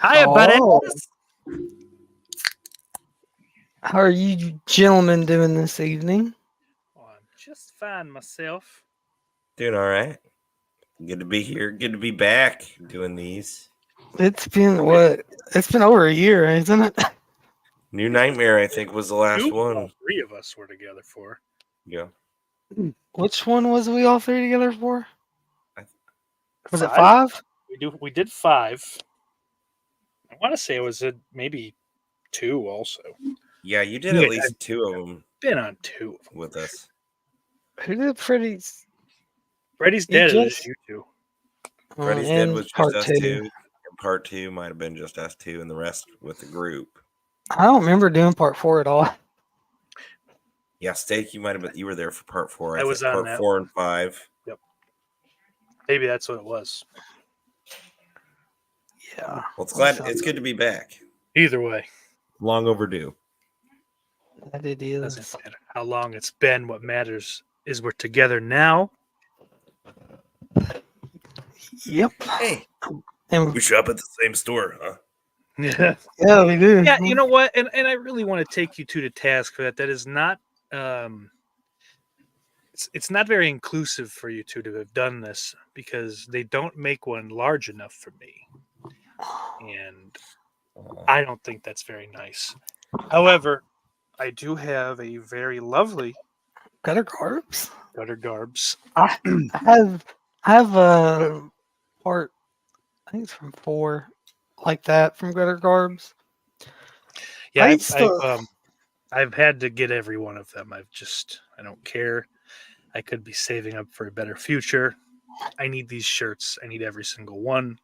Hiya, buddy. Oh, how are you gentlemen doing this evening? Oh, I'm just fine myself. Doing all right. Good to be here. Good to be back doing these. It's been what? It's been over a year, isn't it? New Nightmare, I think, was the last Two, one. all three of us were together for. Yeah. Which one was we all three together for? Was it Five? 5? We did 5. I want to say it was maybe 2 also. Yeah, you did Yeah, at least 2 of them Been on 2 of them with us. Who did Freddy's? Freddy's You Dead is just- you two. Freddy's Dead and was just part us 2. 2. And part 2 might have been just us 2, and the rest with the group. I don't remember doing part 4 at all. Yeah, Steak, you might have been. You were there for part 4. I was think. on Part that 4 and 5. Maybe that's what it was. Yeah. Well, it's good to be back. Either way, Long overdue. That it is. doesn't matter how long it's been. What matters is we're together now. Yep. Hey, And we shop at the same store, huh? Yeah. yeah, we do. Yeah, you know what? And I really want to take you two to task for that. That is not it's not very inclusive for you two to have done this because they don't make one large enough for me. And I don't think that's very nice. However, I do have a very lovely Gutter Garbs. Gutter Garbs. I have a part. I think it's from 4, like that from Gutter Garbs. Yeah, I I've had to get every one of them. I don't care. I could be saving up for a better future. I need these shirts. I need every single one.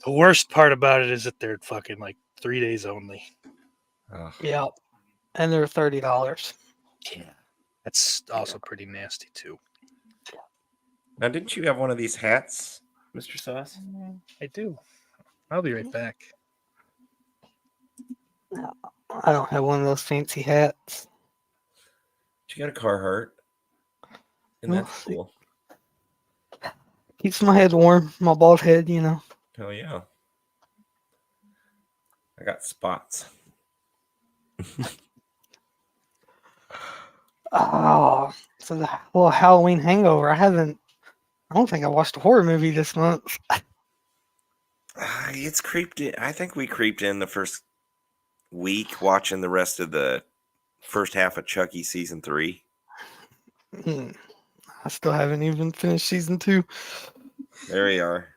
The worst part about it is that they're fucking like 3 days only. Yeah, and they're $30. Yeah. That's also pretty nasty too. Now, didn't you have one of these hats, Mr. Sauce? I do. I'll be right back. I don't have one of those fancy hats. You got a Carhartt. And Well, that's cool. Keeps my head warm, my bald head, you know. Hell yeah. I got spots. Oh, so the little Halloween hangover. I don't think I watched a horror movie this month. It's creeped in. I think we creeped in the first week watching the rest of the first half of Chucky season 3. I still haven't even finished season 2. There we are.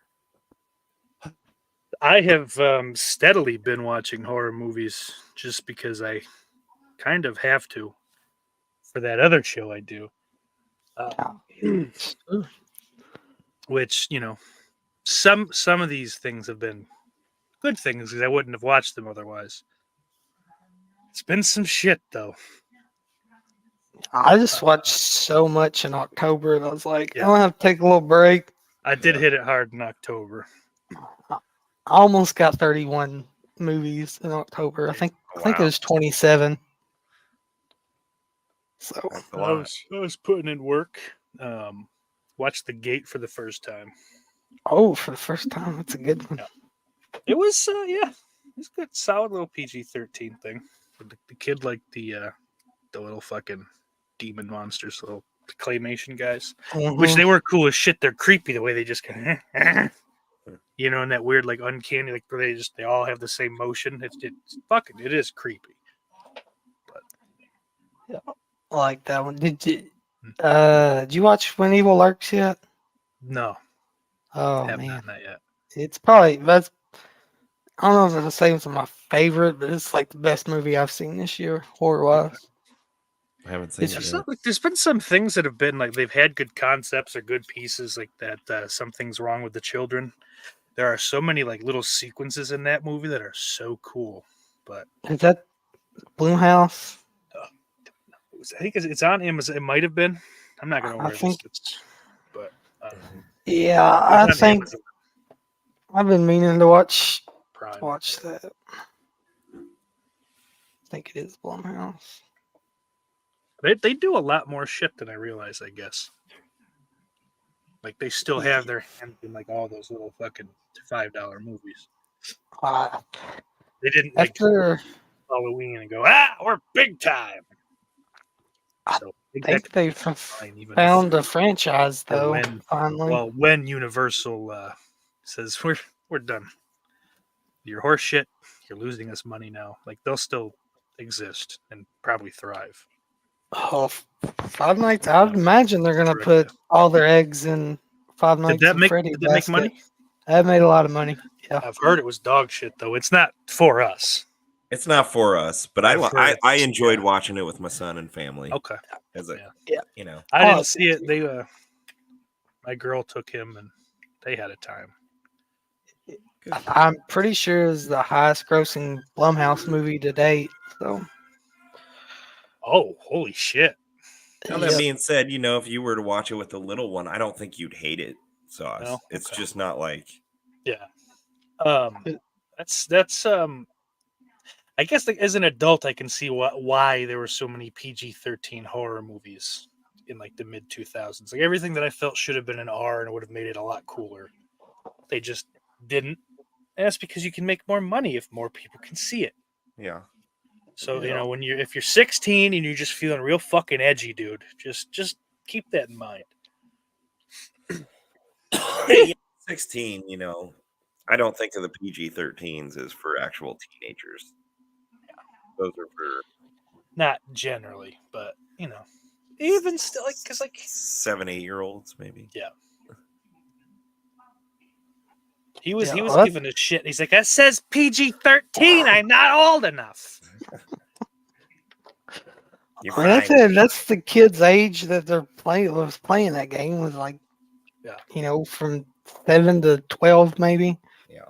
I have steadily been watching horror movies just because I kind of have to for that other show I do. Which, some of these things have been good things because I wouldn't have watched them otherwise. It's been some shit though. I just watched so much in October, and I was like, Yeah. I'm gonna have to take a little break. I did hit it hard in October. I almost got 31 movies in October. I think it was 27. So That's a I lot. was putting in work. Watched The Gate for the first time. for the first time, that's a good one. Yeah. It was it's good, solid little PG-13 thing. The kid liked the little fucking demon monsters, little claymation guys, which they were cool as shit. They're creepy the way they just kind of, in that weird like uncanny, like they all have the same motion. It is creepy. But I like that one. Did you watch When Evil Lurks yet? no, Oh have man, not yet. it's probably I don't know if I'll say it's my favorite, but it's like the best movie I've seen this year, horror wise. I haven't seen It's it yet. There's been some things that have been like they've had good concepts or good pieces like that. Something's wrong with the children. There are so many like little sequences in that movie that are so cool. But Is that Blumhouse? I think it's on Amazon. It might have been. I'm not gonna I wear think- this, but Yeah, it's I on think Amazon I've been meaning to watch Prime. that. I think it is Blumhouse. They do a lot more shit than I realize, I guess. Like they still have their hand in like all those little fucking $5 movies. Uh, They didn't like after Halloween and go, we're big time. So I that think could they've be fine, even found if, a franchise or though. when, Finally, when Universal says we're done. Your horse shit, you're losing us money now. Like they'll still exist and probably thrive. oh, Five Nights. I'd imagine they're gonna put all their eggs in Five Nights at Freddy's Did that make basket. money? That made a lot of money. Yeah. I've heard it was dog shit though. It's not for us. It's not for us, but I've heard I it's- enjoyed yeah. watching it with my son and family. Okay. As a, Yeah. you know, I Oh, didn't see it. They my girl took him and they had a time. I'm pretty sure it's the highest grossing Blumhouse movie to date. So Oh, holy shit. Now that Yep. being said, you know, if you were to watch it with the little one, I don't think you'd hate it, Sauce. No? It's Okay. just not like Yeah. That's I guess like, as an adult I can see why there were so many PG-13 horror movies in like the mid 2000s. Like everything that I felt should have been an R and would have made it a lot cooler. They just didn't. And that's because you can make more money if more people can see it. yeah. So, Yeah. if you're 16 and you're just feeling real fucking edgy, dude, just keep that in mind. 16, you know, I don't think of the PG-13s as for actual teenagers. Those are for Not generally, but even still, like, because like 7, 8-year-olds, maybe. he was Yeah, giving a shit. He's like, that says PG-13. I'm not old enough. You're I mean, that's fine. it. That's the kid's age that they're playing that game was like, Yeah. From 7 to 12 maybe. Yeah.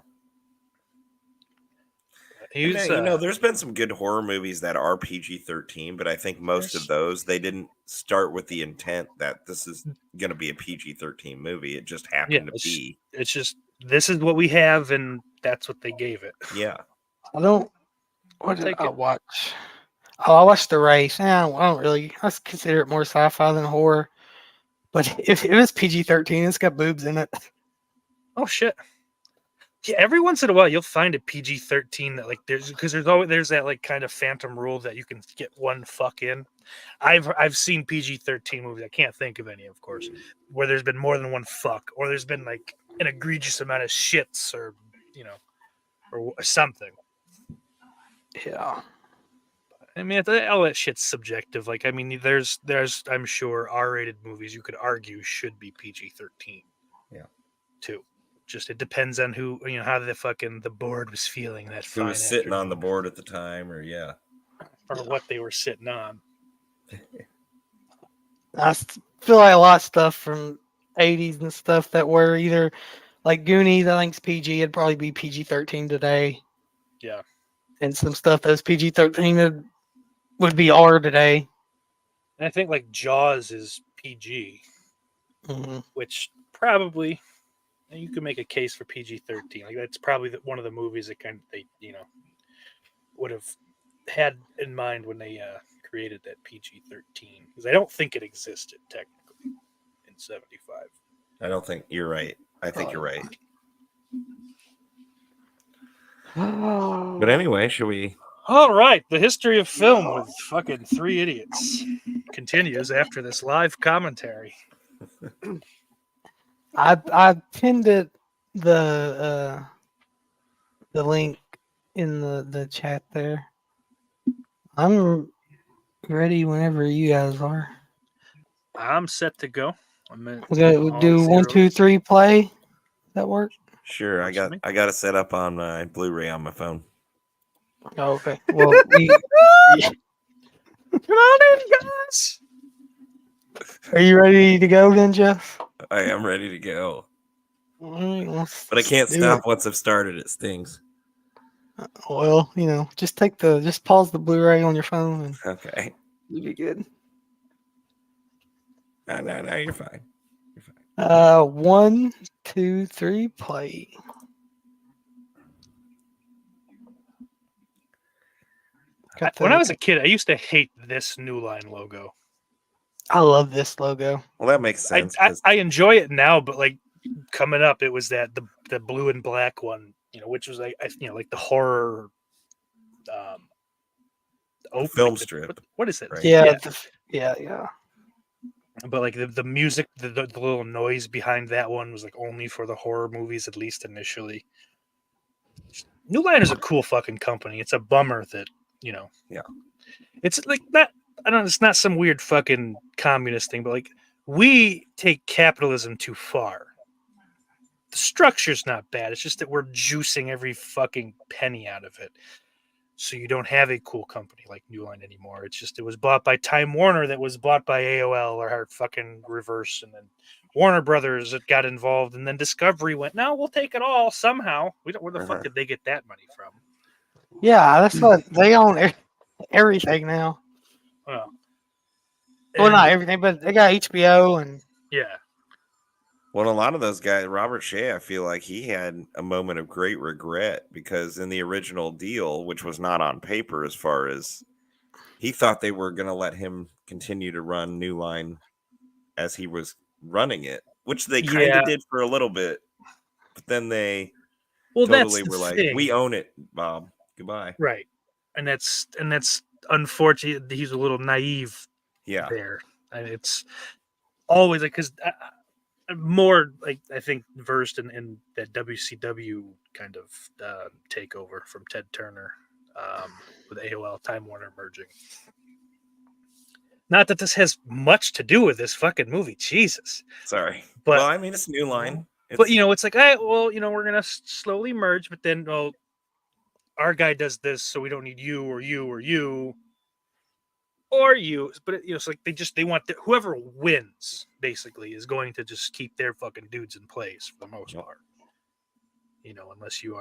He And was, then, there's been some good horror movies that are PG-13, but I think most of those, they didn't start with the intent that this is going to be a PG-13 movie. It just happened to be. It's just, this is what we have, and that's what they gave it. Yeah. What did I watch? Oh, I watched The Race. I don't really. I consider it more sci-fi than horror. But if it was PG-13, it's got boobs in it. Oh shit! Yeah, every once in a while you'll find a PG-13 that like there's that like kind of phantom rule that you can get one fuck in. I've seen PG-13 movies. I can't think of any, of course, where there's been more than one fuck, or there's been like an egregious amount of shits, or or something. Yeah. I mean, all that shit's subjective. Like, I mean, there's I'm sure R-rated movies you could argue should be PG-13. Yeah. Too. Just it depends on who how the board was feeling that. Who was sitting on the board at the time, or what they were sitting on. I feel like a lot of stuff from 80s and stuff that were either like Goonies, I think's PG. It'd probably be PG-13 today. Yeah. And some stuff that was PG-13 would be R today. And I think like Jaws is PG, which probably you could make a case for PG-13. Like that's probably one of the movies that they would have had in mind when they created that PG-13, because I don't think it existed technically in '75. I don't think you're right. I think you're right. But anyway, should we? All right, the history of film with fucking three idiots continues after this live commentary. I pinned the link in the chat there. I'm ready whenever you guys are. I'm set to go. We'll do 1, 2, 3 play. That work? Sure. I got it set up on my Blu-ray on my phone. Oh, okay. Well, come on in, guys. Are you ready to go then, Jeff? I am ready to go. All right, but I can't stop once I've started. It stings. Well, just pause the Blu-ray on your phone and Okay. you'll be good. No, you're fine. You're fine. 1, 2, 3 play. When I was a kid, I used to hate this New Line logo. I love this logo. Well, that makes sense. I enjoy it now, but like coming up, it was that the blue and black one, which was like like the horror film strip. What is it? Right? Yeah. But like the music, the little noise behind that one was like only for the horror movies, at least initially. New Line is a cool fucking company. It's a bummer that Yeah. It's like not. I don't know. It's not some weird fucking communist thing, but like we take capitalism too far. The structure's not bad. It's just that we're juicing every fucking penny out of it. So you don't have a cool company like New Line anymore. It's just it was bought by Time Warner, that was bought by AOL, or fucking reverse, and then Warner Brothers that got involved, and then Discovery went, "No, we'll take it all somehow." We don't. Where the fuck did they get that money from? Yeah, that's what they own everything now. Well, not everything, but they got HBO and yeah. Well, a lot of those guys, Robert Shea, I feel like he had a moment of great regret because in the original deal, which was not on paper as far as he thought they were going to let him continue to run New Line as he was running it, which they kind of did for a little bit. But then they totally were like, "We own it, Bob. Goodbye." Right. And that's unfortunate. He's a little naive there. And it's always like, because more like I think versed in that WCW kind of takeover from Ted Turner with AOL Time Warner merging. Not that this has much to do with this fucking movie, Jesus. Sorry, but well, I mean it's New Line. But it's like, we're gonna slowly merge, but then our guy does this, so we don't need you or you or you. Or you, but it's like they want whoever wins basically is going to just keep their fucking dudes in place for the most part. Unless you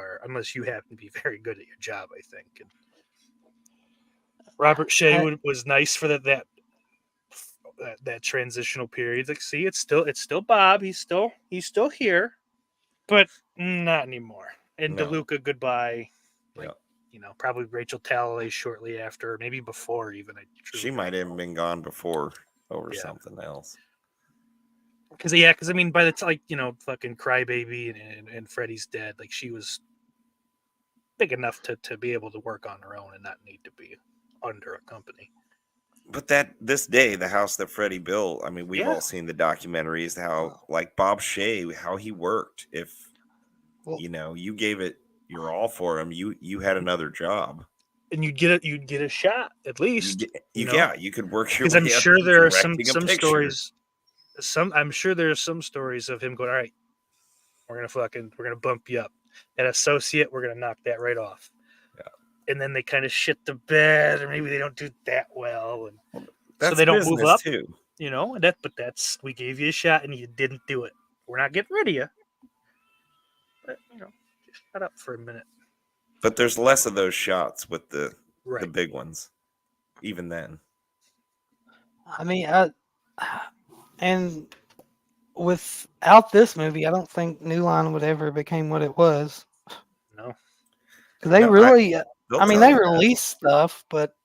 happen to be very good at your job, I think. And Robert Shea was nice for that transitional period. Like, see, it's still Bob. He's still here, but not anymore. And DeLuca, goodbye. Probably Rachel Talalay shortly after, maybe before even. She might have been gone before over something else. Because I mean, by the time fucking Crybaby and Freddie's Dead, like she was big enough to be able to work on her own and not need to be under a company. But this day, the house that Freddie built, I mean, we've all seen the documentaries, how like Bob Shea, how he worked. If you gave it your all for him, you had another job, and you'd get a shot at least. You could work your. Because I'm sure there are some stories. I'm sure there are some stories of him going, "All right, we're gonna bump you up. At associate, we're gonna knock that right off." Yeah. And then they kind of shit the bed, or maybe they don't do that well, and so they don't move up too. But we gave you a shot and you didn't do it. We're not getting rid of you, but just shut up for a minute. But there's less of those shots with the big ones, even then. I mean, and without this movie, I don't think New Line would ever became what it was. No, because they they released stuff, but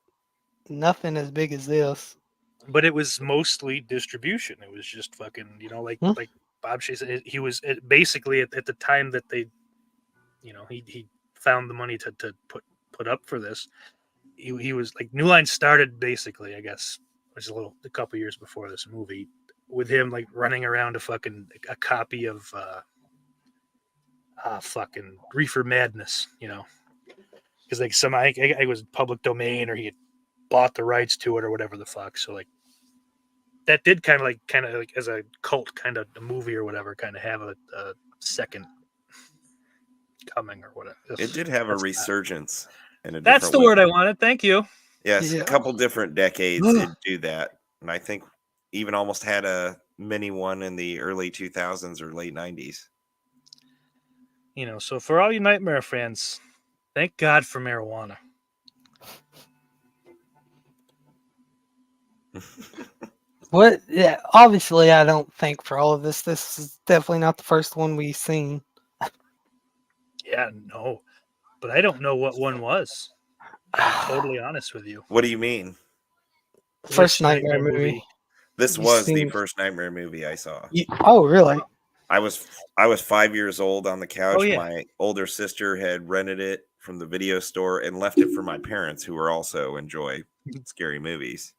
nothing as big as this. But it was mostly distribution. It was just fucking, like Bob Shea said, he was basically at the time that they, he found the money to put up for this. He was like, New Line started basically, I guess, which is a couple years before this movie, with him like running around a copy of fucking Reefer Madness, because like it was public domain, or he had bought the rights to it or whatever the fuck. So like that did kind of like as a cult kind of a movie or whatever, kind of have a second coming or whatever. It did have a resurgence. That's the word I wanted. Thank you. Yes, a couple different decades did do that, and I think even almost had a mini one in the early 2000s or late 90s. So for all you Nightmare fans, thank God for marijuana. What? Yeah, obviously, I don't think for all of this. This is definitely not the first one we've seen. Yeah, no, but I don't know what one was. I'm totally honest with you. What do you mean? First Nightmare movie. This You was the seen- first Nightmare movie I saw. Oh, really? I was 5 years old on the couch. Oh, yeah. My older sister had rented it from the video store and left it for my parents, who were also enjoy scary movies.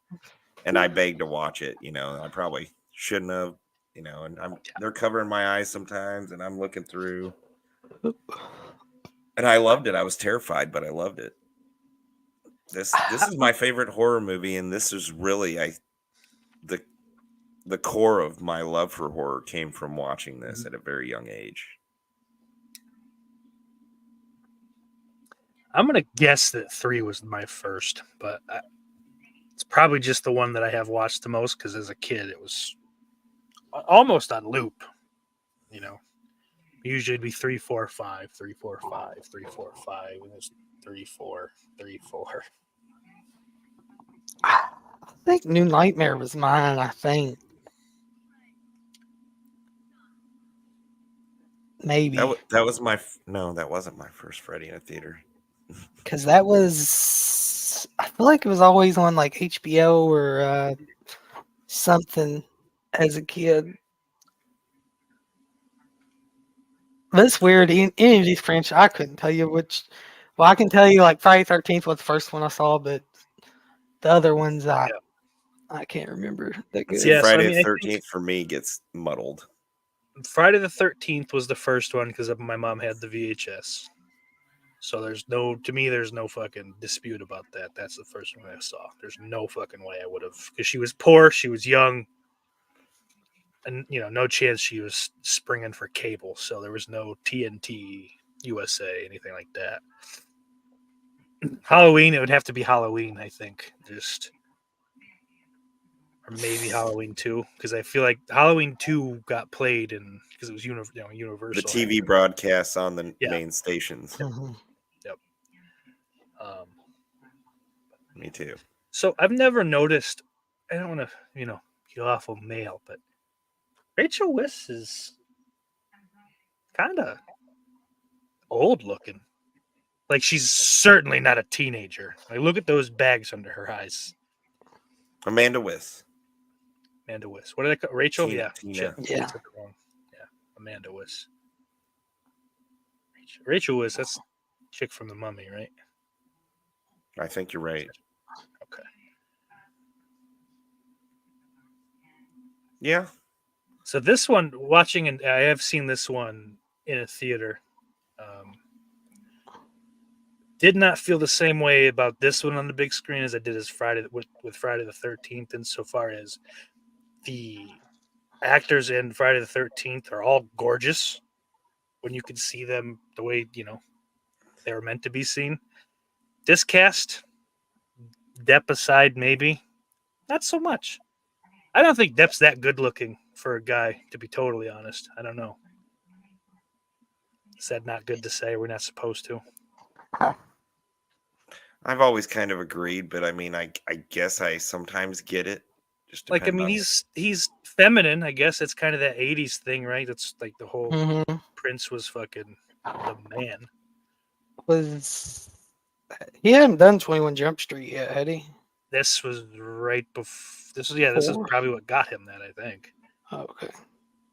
And I begged to watch it. I probably shouldn't have. And they're covering my eyes sometimes, and I'm looking through. And I loved it. I was terrified, but I loved it. This is my favorite horror movie, and this is really the core of my love for horror came from watching this at a very young age. I'm gonna guess that 3 was my first, but it's probably just the one that I have watched the most because as a kid it was almost on loop. Usually it'd be 3, 4, 5, 3, 4, 5, 3, 4, 5, and it's 3, 4, 3, 4. I think New Nightmare was mine. I think maybe That was my no, that wasn't my first Freddy in a theater. because that was. I feel like it was always on like HBO or something as a kid. But it's weird. Any of these franchises, I couldn't tell you which. Well, I can tell you like Friday 13th was the first one I saw, but the other ones I can't remember that good. See, Yeah, so, Friday I mean, the 13th for me gets muddled. Friday the 13th was the first one because my mom had the VHS. So there's no fucking dispute about that. That's the first one I saw. There's no fucking way I would have, because she was poor, she was young, and no chance she was springing for cable. So there was no TNT, USA, anything like that. Halloween, it would have to be Halloween, I think. Or maybe Halloween 2, because I feel like Halloween 2 got played because it was Universal. The TV broadcasts on the Yeah. main stations. Mhm. Me too. So I've never noticed. I don't want to, be awful male, but Rachel Weisz is kind of old looking. Like she's certainly not a teenager. Like look at those bags under her eyes. Amanda Weisz. Amanda Weisz. What did I call Rachel? Tina. Shit, Yeah. I said it wrong. Yeah, Amanda Weisz. Rachel Weisz. That's chick from The Mummy, right? I think you're right. Okay. Yeah. So this one, watching, and I have seen this one in a theater. Did not feel the same way about this one on the big screen as I did as Friday with Friday the 13th. Insofar as the actors in Friday the 13th are all gorgeous when you can see them the way they were meant to be seen. This cast, Depp aside, maybe not so much. I don't think Depp's that good looking for a guy, to be totally honest. I don't know. Is that not good to say? We're not supposed to. I've always kind of agreed, but I mean, I guess I sometimes get it. Just Like, I mean, he's feminine. I guess it's kind of that 80s thing, right? That's like the whole Mhm. Prince was fucking the man. He hadn't done 21 Jump Street yet, had he? This was right before. This is Four? probably what got him that, I think. Oh, okay.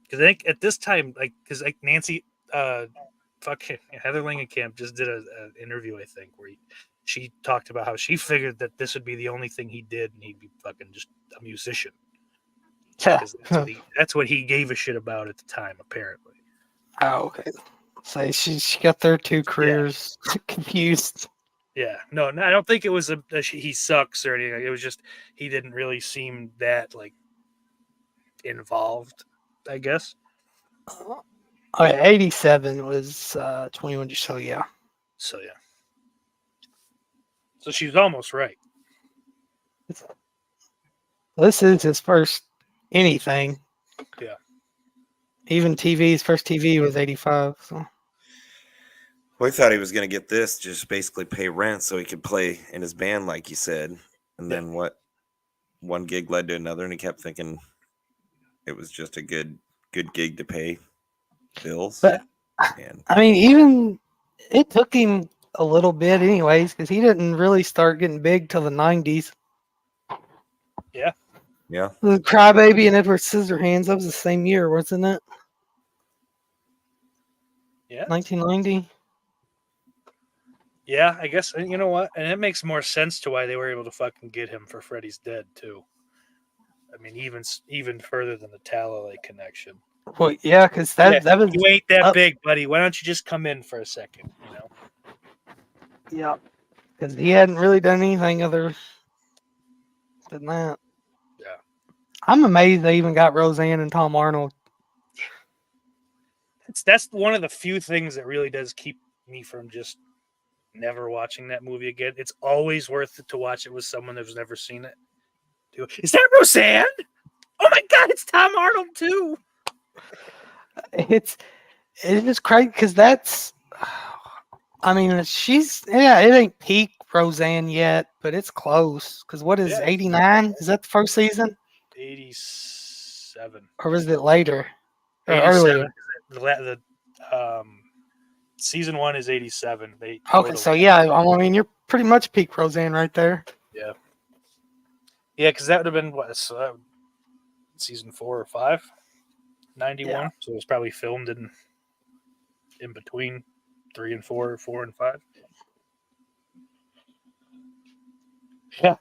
Because I think at this time, because Nancy, fucking Heather Langenkamp just did an interview, I think, where she talked about how she figured that this would be the only thing he did, and he'd be fucking just a musician. 'Cause that's what he gave a shit about at the time, apparently. Oh, okay. So she got their two careers confused. Yeah, no, I don't think it was he sucks or anything. It was just he didn't really seem that involved, I guess. Oh, yeah, 87 was 21. So yeah. So yeah. So she was almost right. This is his first anything. Yeah. Even his first TV was 85. So. Well, I thought he was going to get this, just basically pay rent so he could play in his band, like you said. And then one gig led to another, and he kept thinking it was just a good gig to pay bills. But I mean, even it took him a little bit, anyways, because he didn't really start getting big till the 90s. Yeah. Yeah. The Crybaby and Edward Scissorhands. That was the same year, wasn't it? Yeah. 1990. Yeah, I guess. And you know what? And it makes more sense to why they were able to fucking get him for Freddy's Dead too. I mean, even further than the Talalay connection. Well, yeah, because that was You ain't that up- big, buddy. Why don't you just come in for a second? You know. yeah, because he hadn't really done anything other than that. Yeah. I'm amazed they even got Roseanne and Tom Arnold. That's one of the few things that really does keep me from just never watching that movie again. It's always worth it to watch it with someone who's never seen it. Is that Roseanne? Oh my god, it's Tom Arnold too. It's just crazy because that's. I mean, it ain't peak Roseanne yet, but it's close. Because what is 89? Is that the first season? 87. Or was it later? Or 87. earlier? The season 1 is 87. Okay, so yeah, I mean, you're pretty much peak Roseanne right there. Yeah, because that would have been what? So season 4 or 5, 91. Yeah. So it was probably filmed in between 3 and 4, or 4 and 5. Yeah,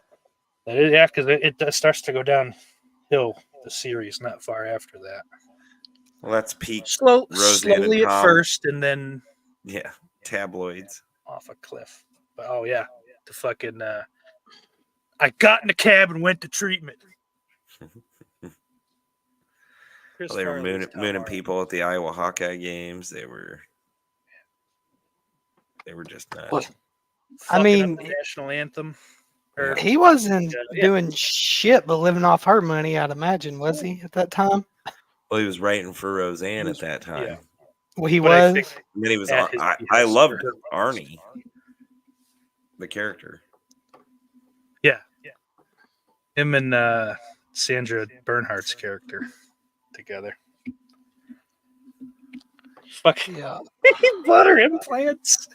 because it starts to go downhill. The series not far after that. Well, that's peak. Slowly Roseanne and at Tom. first, and then Yeah, tabloids. off a cliff. But oh yeah, the fucking I got in the cab and went to treatment. Well, they were mooning people at the Iowa Hawkeye games. They were just nuts. What? I mean, the national anthem. He wasn't doing shit but living off her money, I'd imagine, was he at that time? Well, he was writing for Roseanne at that time. Yeah. Well, he But I was. think And then he was at on. his I behest loved for her. Arnie, the character. Yeah. Him and Sandra Bernhardt's character together. Fucking Yeah. butter implants.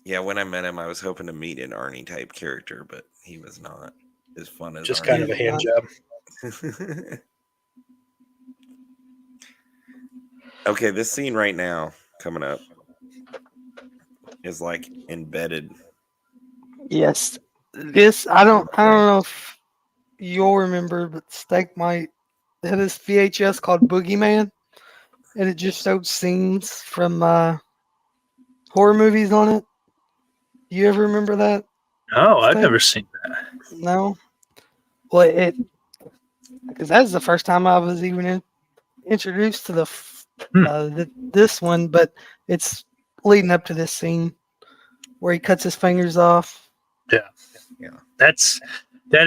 Yeah, when I met him, I was hoping to meet an Arnie type character, but he was not as fun as Just Arnie. kind of a hand job. Okay, this scene right now coming up is like embedded. Yes. This I don't know if you'll remember, but Steak might had this VHS called Boogeyman, and it just showed scenes from horror movies on it. You ever remember that? No, I've Steak? never seen that. No. Well, because that's the first time I was even introduced to this one, but it's leading up to this scene where he cuts his fingers off. That's I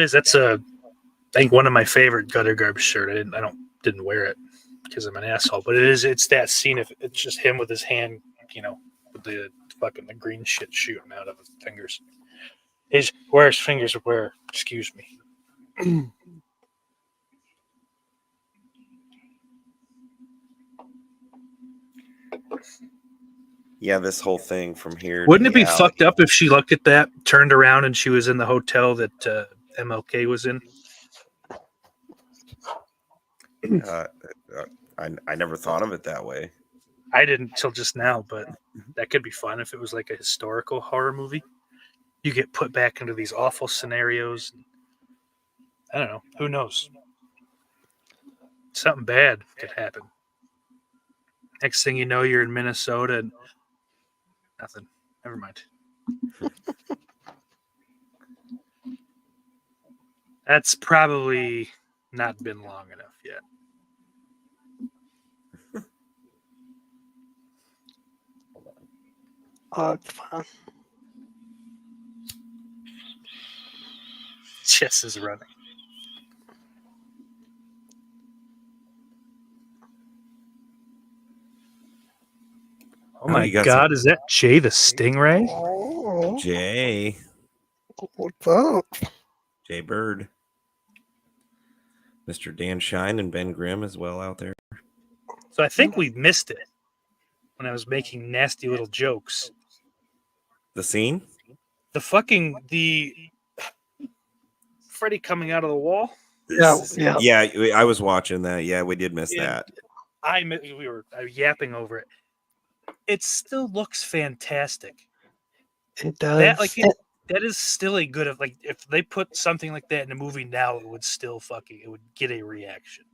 think one of my favorite Gutter Garbage shirt. I didn't wear it because I'm an asshole, but it's that scene. If it's just him with his hand, with the fucking the green shit shooting out of his fingers. Where his fingers were. Excuse me. Yeah, this whole thing from here. Wouldn't to it be the alley. fucked up if she looked at that, turned around, and she was in the hotel that MLK was in? I never thought of it that way. I didn't till just now, but that could be fun if it was like a historical horror movie. You get put back into these awful scenarios. I don't know. Who knows? Something bad could happen. Next thing you know, you're in Minnesota and nothing. Never mind. That's probably not been long enough yet. Oh, it's fine. Chess is running. Oh my you got God, is that Jay the Stingray? Oh, Jay what's up? Jay Bird, Mr. Dan Shine, and Ben Grimm as well out there. So I think we missed it when I was making nasty little jokes. The scene? The Freddy coming out of the wall. Yeah. I was watching that. Yeah, we did miss And that. we were yapping over it. It still looks fantastic. It does. That that is still a good like if they put something like that in a movie now, it would still it would get a reaction.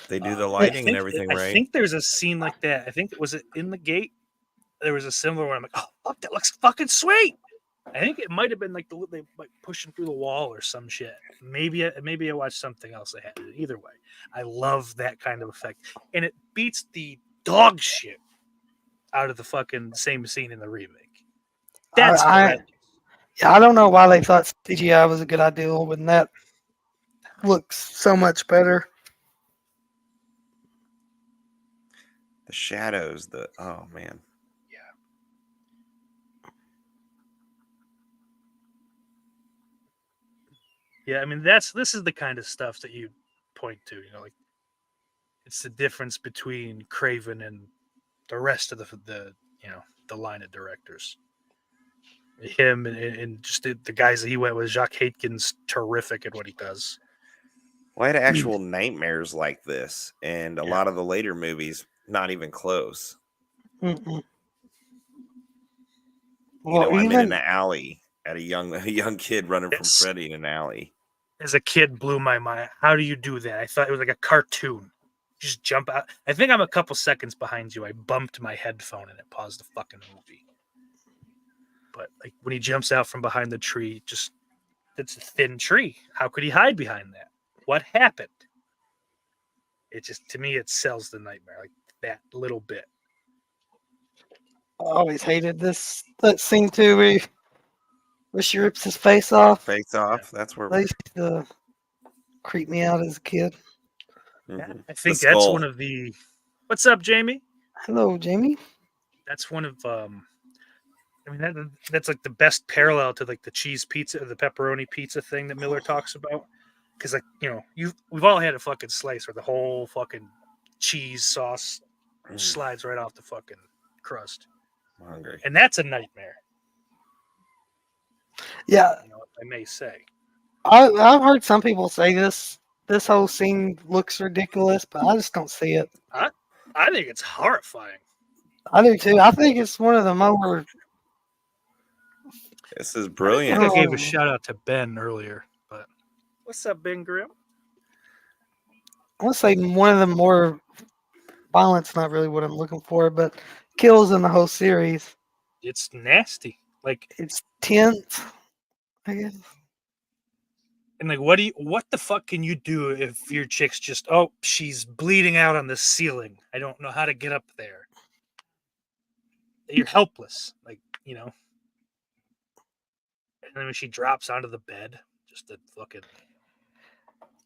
They do the lighting and everything, right? I think there's a scene like that. I think it was in The Gate. There was a similar one. I'm like, oh fuck, that looks fucking sweet. I think it might have been like they like pushing through the wall or some shit. Maybe I watched something else that had it. Either way, I love that kind of effect, and it beats the dog shit out of the fucking same scene in the remake. That's I don't know why they thought CGI was a good idea when that looks so much better. The shadows, oh man. Yeah, I mean this is the kind of stuff that you point to, like it's the difference between Craven and the rest of the line of directors. Him and just the guys that he went with. Jacques Haitkin's terrific at what he does. Well, I had actual nightmares like this, and a lot of the later movies, not even close. Mm-mm. I'm in an alley at a young kid running from Freddy in an alley. As a kid, blew my mind. How do you do that? I thought it was like a cartoon. Just jump out. I think I'm a couple seconds behind you. I bumped my headphone and it paused the fucking movie. But like when he jumps out from behind the tree, it's a thin tree. How could he hide behind that? What happened? It just, to me, it sells the nightmare, like that little bit. I always hated that scene too, where she rips his face off. That's where they used to creep me out as a kid. Yeah, I think that's one of the. What's up, Jamie? Hello, Jamie. That's one of I mean that's like the best parallel to like the cheese pizza or the pepperoni pizza thing that Miller talks about. Because like we've all had a fucking slice where the whole fucking cheese sauce slides right off the fucking crust. I'm hungry. And that's a nightmare. Yeah, I may say. I've heard some people say this whole scene looks ridiculous, but I just don't see it. I think it's horrifying. I do too. I think it's one of the more. This is brilliant. I gave a shout out to Ben earlier, but what's up, Ben Grimm? I want to say one of the more violence, not really what I'm looking for, but kills in the whole series. It's nasty. Like it's tense, I guess. And like, what the fuck can you do if your chick's just, she's bleeding out on the ceiling. I don't know how to get up there. You're helpless, like, And then when she drops onto the bed, just the fucking,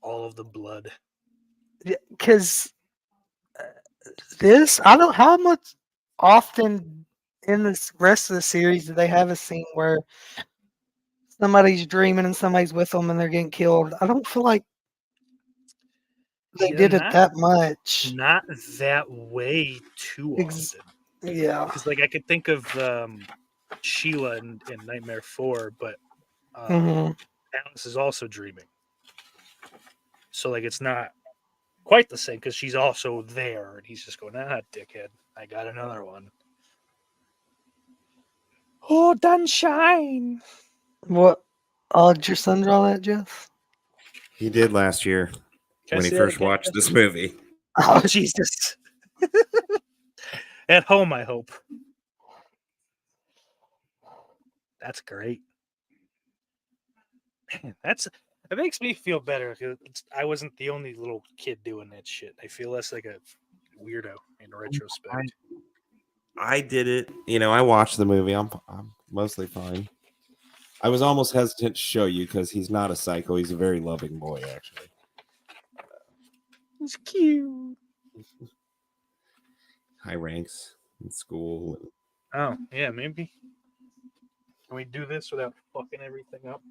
all of the blood. Because I don't, how much often in this rest of the series do they have a scene where somebody's dreaming and somebody's with them and they're getting killed? I don't feel like they did it that much. Not that way too often. Yeah. Because like I could think of Sheila in Nightmare 4, but Alice is also dreaming. So like it's not quite the same because she's also there and he's just going, dickhead, I got another one. Oh, Dunshine. What? Did your son draw that, Jeff? He did last year when he first watched this movie. Oh, Jesus. At home, I hope. That's great. Man, it makes me feel better because I wasn't the only little kid doing that shit. I feel less like a weirdo in retrospect. I did it. I watched the movie. I'm mostly fine. I was almost hesitant to show you because he's not a psycho. He's a very loving boy, actually. He's cute. High ranks in school. Oh, yeah, maybe. Can we do this without fucking everything up?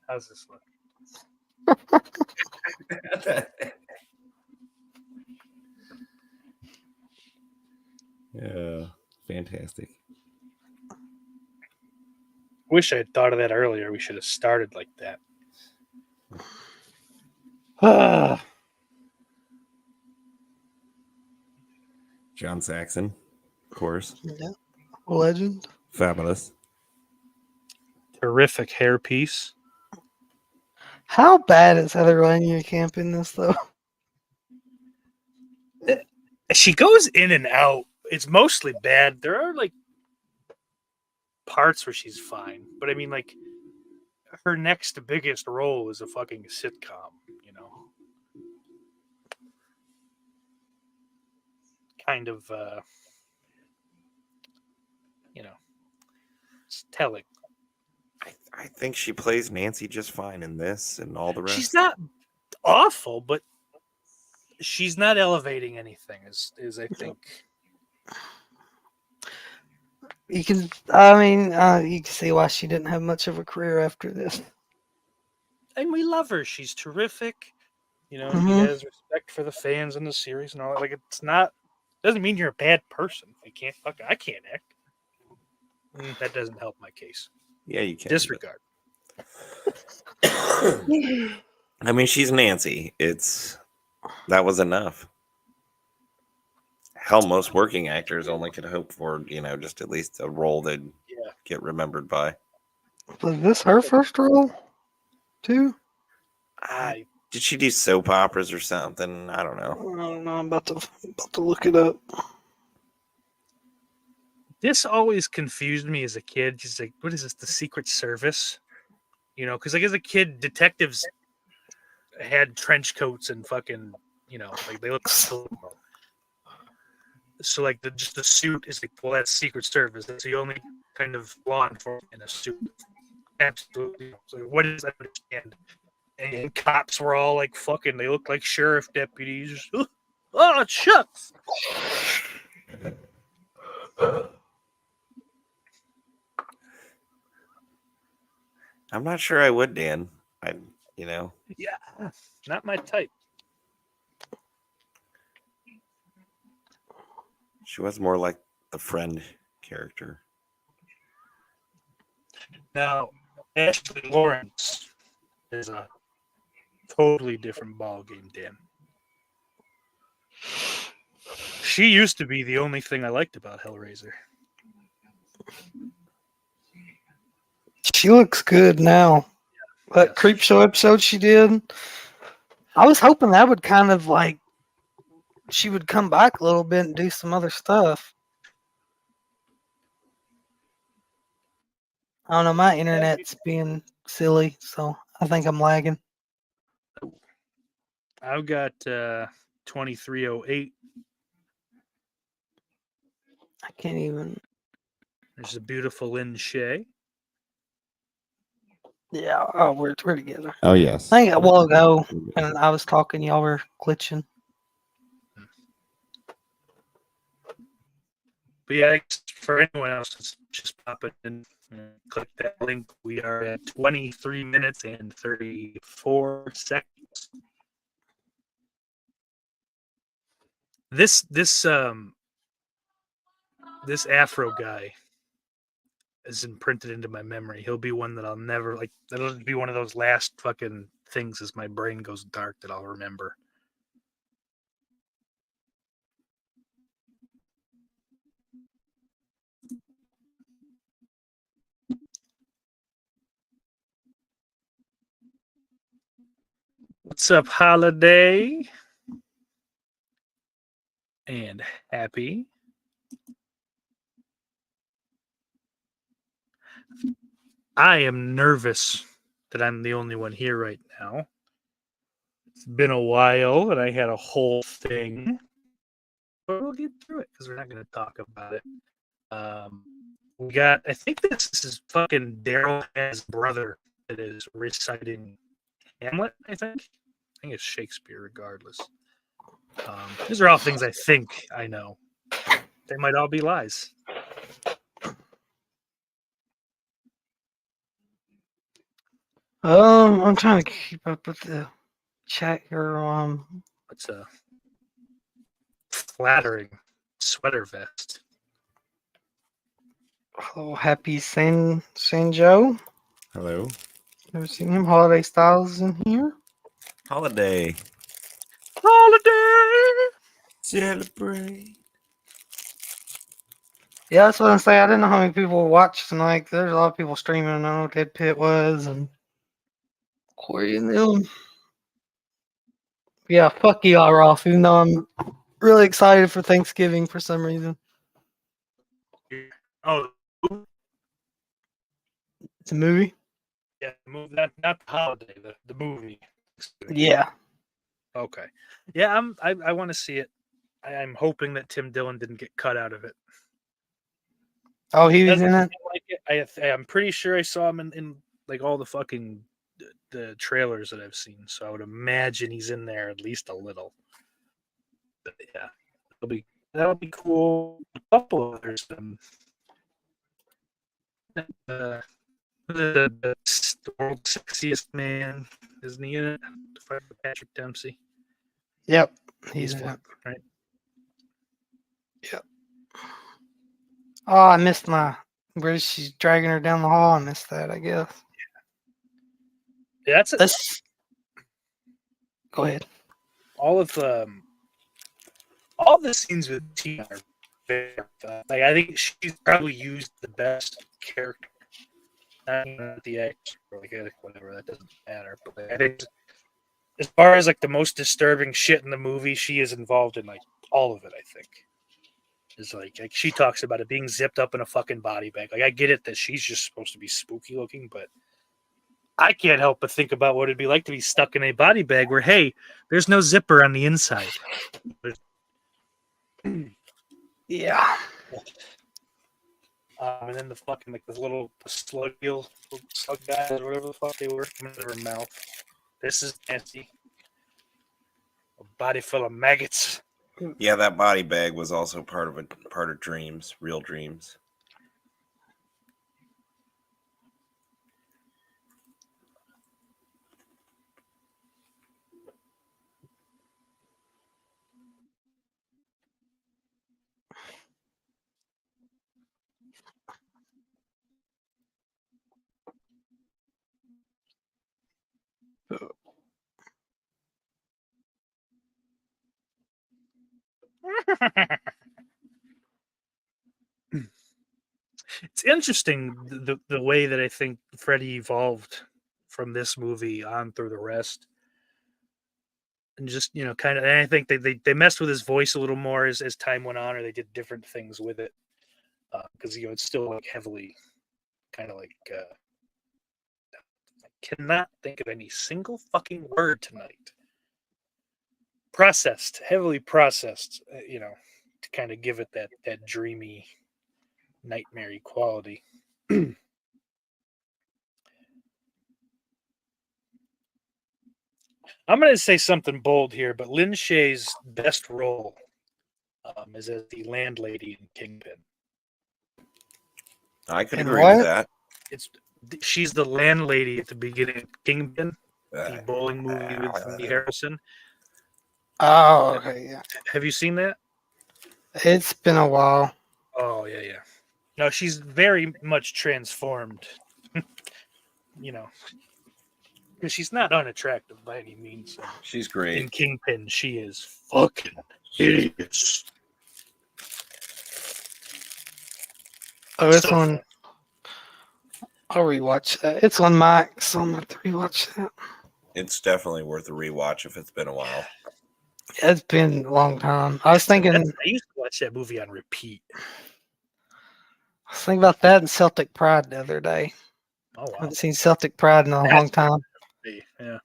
How's this look? Yeah, fantastic. Wish I had thought of that earlier. We should have started like that. John Saxon, of course. Yeah. Legend. Fabulous. Terrific hairpiece. How bad is Heather Langenkamp in this though? She goes in and out. It's mostly bad. There are like parts where she's fine, but I mean, like her next biggest role is a fucking sitcom. You know, kind of. You know, it's telling. I think she plays Nancy just fine in this and all the rest. She's not awful, but she's not elevating anything. Is I think. You can, I mean, you can see why she didn't have much of a career after this. And we love her. She's terrific. You know, Mhm. he has respect for the fans in the series and all that. Like, it's not doesn't mean you're a bad person. You can't I can't act. That doesn't help my case. Yeah, you can. Disregard. I mean, she's Nancy. That was enough. Hell, most working actors only could hope for, just at least a role they'd get remembered by. Was this her first role, too? Did she do soap operas or something? I don't know. I don't know. I'm about to look it up. This always confused me as a kid. Just like, what is this? The Secret Service? You know, because like as a kid, detectives had trench coats and fucking, like they look so like the suit is like, well, that's Secret Service. That's the only kind of law enforcement in a suit. Absolutely. So what does that understand? And cops were all like fucking. They look like sheriff deputies. Oh, shucks. I'm not sure I would, Dan. Yeah, not my type. She was more like the friend character. Now, Ashley Lawrence is a totally different ballgame, Dan. She used to be the only thing I liked about Hellraiser. She looks good now. That Creep Show episode she did, I was hoping that would kind of like, she would come back a little bit and do some other stuff. I don't know, my internet's being silly, so I think I'm lagging. I've got 2308. I can't even. There's a beautiful Lynn Shay. Yeah, oh, we're together. Oh, yes. I think a while ago, and I was talking, y'all were glitching. But yeah, for anyone else that's just popping in, click that link. We are at 23 minutes and 34 seconds. This Afro guy is imprinted into my memory. He'll be one that I'll never like. That'll be one of those last fucking things as my brain goes dark that I'll remember. What's up, Holiday? And Happy. I am nervous that I'm the only one here right now. It's been a while and I had a whole thing. But we'll get through it because we're not going to talk about it. We got, I think this is fucking Daryl Hannah's brother that is reciting Hamlet, I think it's Shakespeare regardless. These are all things I think I know. They might all be lies. I'm trying to keep up with the chat here. What's a flattering sweater vest? Oh, Happy San Joe. Hello. Never seen him. Holiday Styles in here. Holiday. Holiday. Celebrate. Yeah, that's what I'm saying. I didn't know how many people watched tonight. There's a lot of people streaming. I don't know what Ted Pitt was and Corey and them. Yeah, fuck Eli Roth, even though I'm really excited for Thanksgiving for some reason. Oh, It's a movie. yeah, not the holiday, the movie. Yeah. Okay. Yeah, I want to see it. I'm hoping that Tim Dillon didn't get cut out of it. Oh, he was Doesn't in it? seem like it. I'm pretty sure I saw him in like all the fucking the trailers that I've seen. So I would imagine he's in there at least a little. But yeah, that'll be cool. A couple of others. The world's sexiest man, isn't he in it? To fight with Patrick Dempsey. Yep. He's He's in fun, it. right? Yep. Oh, I missed where she's dragging her down the hall. I missed that, I guess. Yeah, that's it. Go ahead. All the scenes with Tina are very like I think she's probably used the best character. Not even the actor, or like whatever, that doesn't matter. But like, I think as far as like the most disturbing shit in the movie, she is involved in like all of it. I think is like she talks about it being zipped up in a fucking body bag. Like I get it that she's just supposed to be spooky looking, but I can't help but think about what it'd be like to be stuck in a body bag where hey, there's no zipper on the inside. Yeah. And then the fucking like the little slug guys or whatever the fuck they were coming out of her mouth. This is nasty. A body full of maggots. Yeah, that body bag was also part of Dreams, Real Dreams. It's interesting the way that I think Freddy evolved from this movie on through the rest. And just, kind of, and I think they messed with his voice a little more as time went on, or they did different things with it. Because, it's still like heavily kind of like, I cannot think of any single fucking word tonight. Heavily processed, to kind of give it that dreamy, nightmare quality. I'm going to say something bold here, but Lin Shaye's best role is as the landlady in Kingpin. I could And agree with what? that. She's the landlady at the beginning of Kingpin, the bowling movie with Woody Harrelson. Oh, okay, yeah. Have you seen that? It's been a while. Oh, yeah. No, she's very much transformed. Because she's not unattractive by any means. She's great. In Kingpin, she is fucking hideous. Oh, it's So on. I'll rewatch that. It's on Max, so I'm going to rewatch that. It's definitely worth a rewatch if it's been a while. Yeah, it's been a long time. I was thinking I used to watch that movie on repeat. about that and Celtic Pride the other day. Oh, wow. I haven't seen Celtic Pride in a long time. Yeah.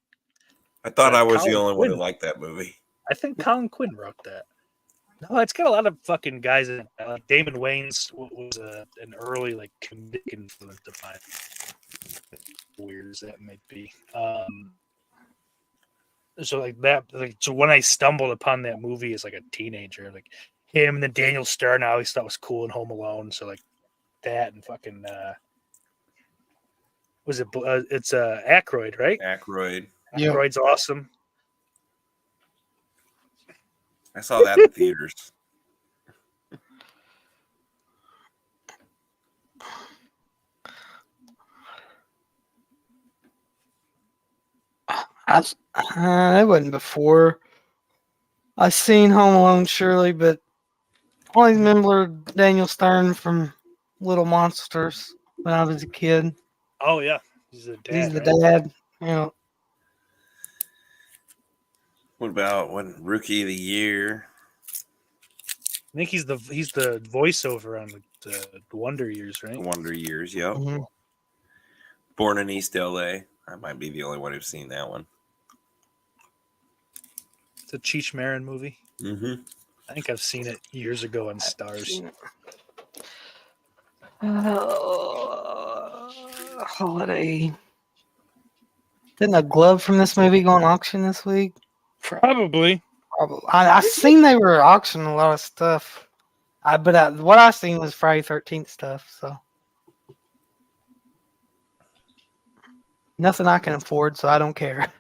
I thought I was Colin the only one who Quinn. liked that movie. I think Colin Quinn wrote that. No, it's got a lot of fucking guys in it. Like Damon Wayans was an early like comedic influence of mine. Weird as that might be. So like that, so when I stumbled upon that movie as like a teenager, like him and then Daniel Stern, I always thought was cool in Home Alone. So like that and fucking was it? It's Aykroyd, right? Aykroyd. Yep. Aykroyd's awesome. I saw that in theaters. That wasn't before. I seen Home Alone, surely, but I always remember Daniel Stern from Little Monsters when I was a kid. Oh yeah, he's the dad. He's the right? dad. You know, What about when Rookie of the Year? I think he's the voiceover on the Wonder Years, right? Wonder Years, yep. mhm. Born in East LA. I might be the only one who's seen that one. It's a Cheech Marin movie. Mm-hmm. I think I've seen it years ago on Stars. Holiday. Didn't a glove from this movie go on auction this week? Probably. Probably. I seen they were auctioning a lot of stuff. What I seen was Friday 13th stuff. So nothing I can afford, so I don't care.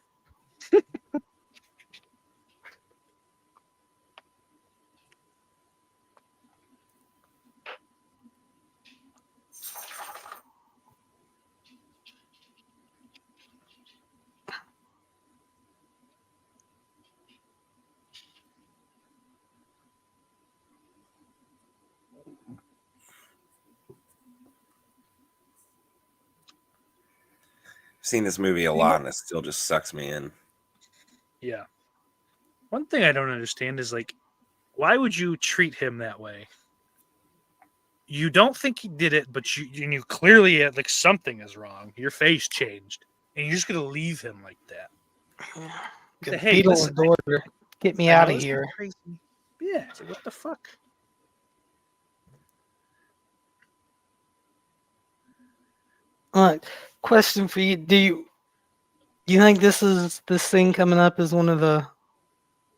I've seen this movie a lot, and it still just sucks me in. Yeah. One thing I don't understand is like, why would you treat him that way? You don't think he did it, but you clearly like something is wrong. Your face changed, and you're just gonna leave him like that. Get Hey, Beatles' listen, daughter. Get me I out know of this is here. crazy. Yeah, it's like, what the fuck? Question for you: Do you think this scene coming up is one of the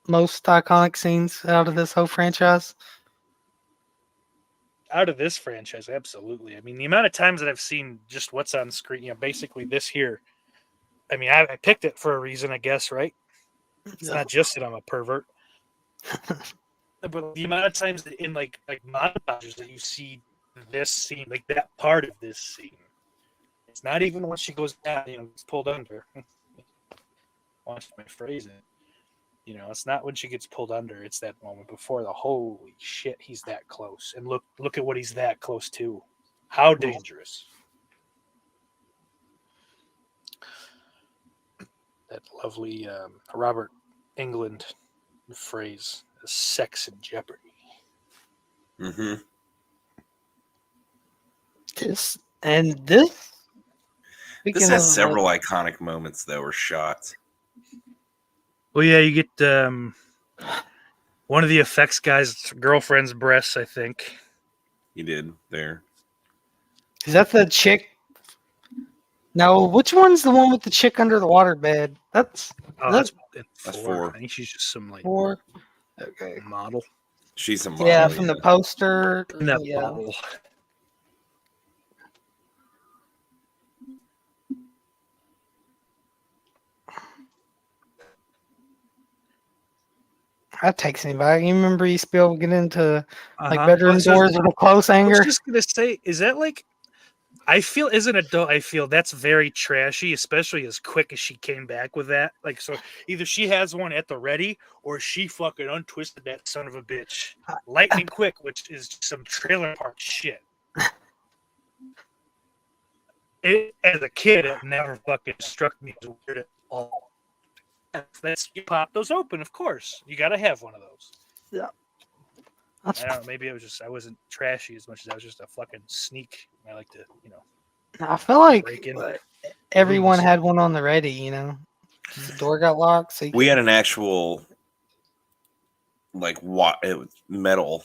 most iconic scenes out of this whole franchise? Out of this franchise, absolutely. I mean, the amount of times that I've seen just what's on screen, basically this here. I mean, I picked it for a reason, I guess, right? It's not just that I'm a pervert. But the amount of times in like montages that you see this scene, like that part of this scene, it's not even when she goes down, gets pulled under. Watch my phrasing. It's not when she gets pulled under. It's that moment before the holy shit, he's that close, and look at what he's that close to. How dangerous! That lovely Robert Englund phrase, "sex in jeopardy." Mm-hmm. This. This has several iconic moments, though, or shots. Well, yeah, you get one of the effects guys' girlfriend's breasts, I think. You did there. Is that the chick? No, which one's the one with the chick under the water bed? That's That's 4. I think she's just some like 4. Okay. model. She's a model. Yeah, from the poster. In that Yeah. bottle. That takes me back. You remember you used to be able to get into like Uh-huh. bedroom So- doors with a close I hanger? was just gonna say, is that like? I feel as an adult, I feel that's very trashy, especially as quick as she came back with that. Like, so either she has one at the ready, or she fucking untwisted that son of a bitch lightning quick, which is some trailer park shit. As a kid, it never fucking struck me as weird at all. That's you pop those open, of course. You got to have one of those. Yeah. I don't know. Maybe I wasn't trashy as much as I was just a fucking sneak. I like to, I feel like break in. everyone rooms. had one on the ready. The door got locked. So We had an actual like it was metal,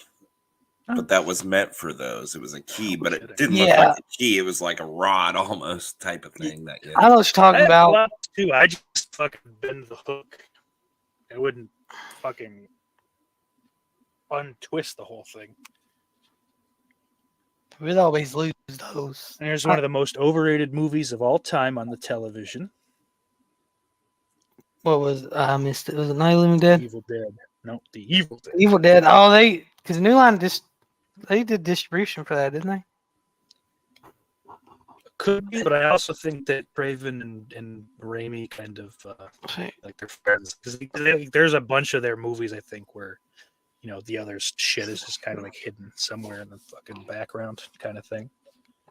but that was meant for those. It was a key, but it didn't look like a key. It was like a rod almost type of thing. I know what you're talking about. Too. I just fucking bend the hook. I wouldn't fucking untwist the whole thing. We'd always lose those. And there's one of the most overrated movies of all time on the television. What was I missed it? Was it Night of the Living Dead? Evil Dead. No, The Evil Dead. Evil Dead. Oh, because New Line they did distribution for that, didn't they? Could be, but I also think that Craven and Raimi kind of like they're friends because there's a bunch of their movies I think where the other's shit is just kind of like hidden somewhere in the fucking background kind of thing.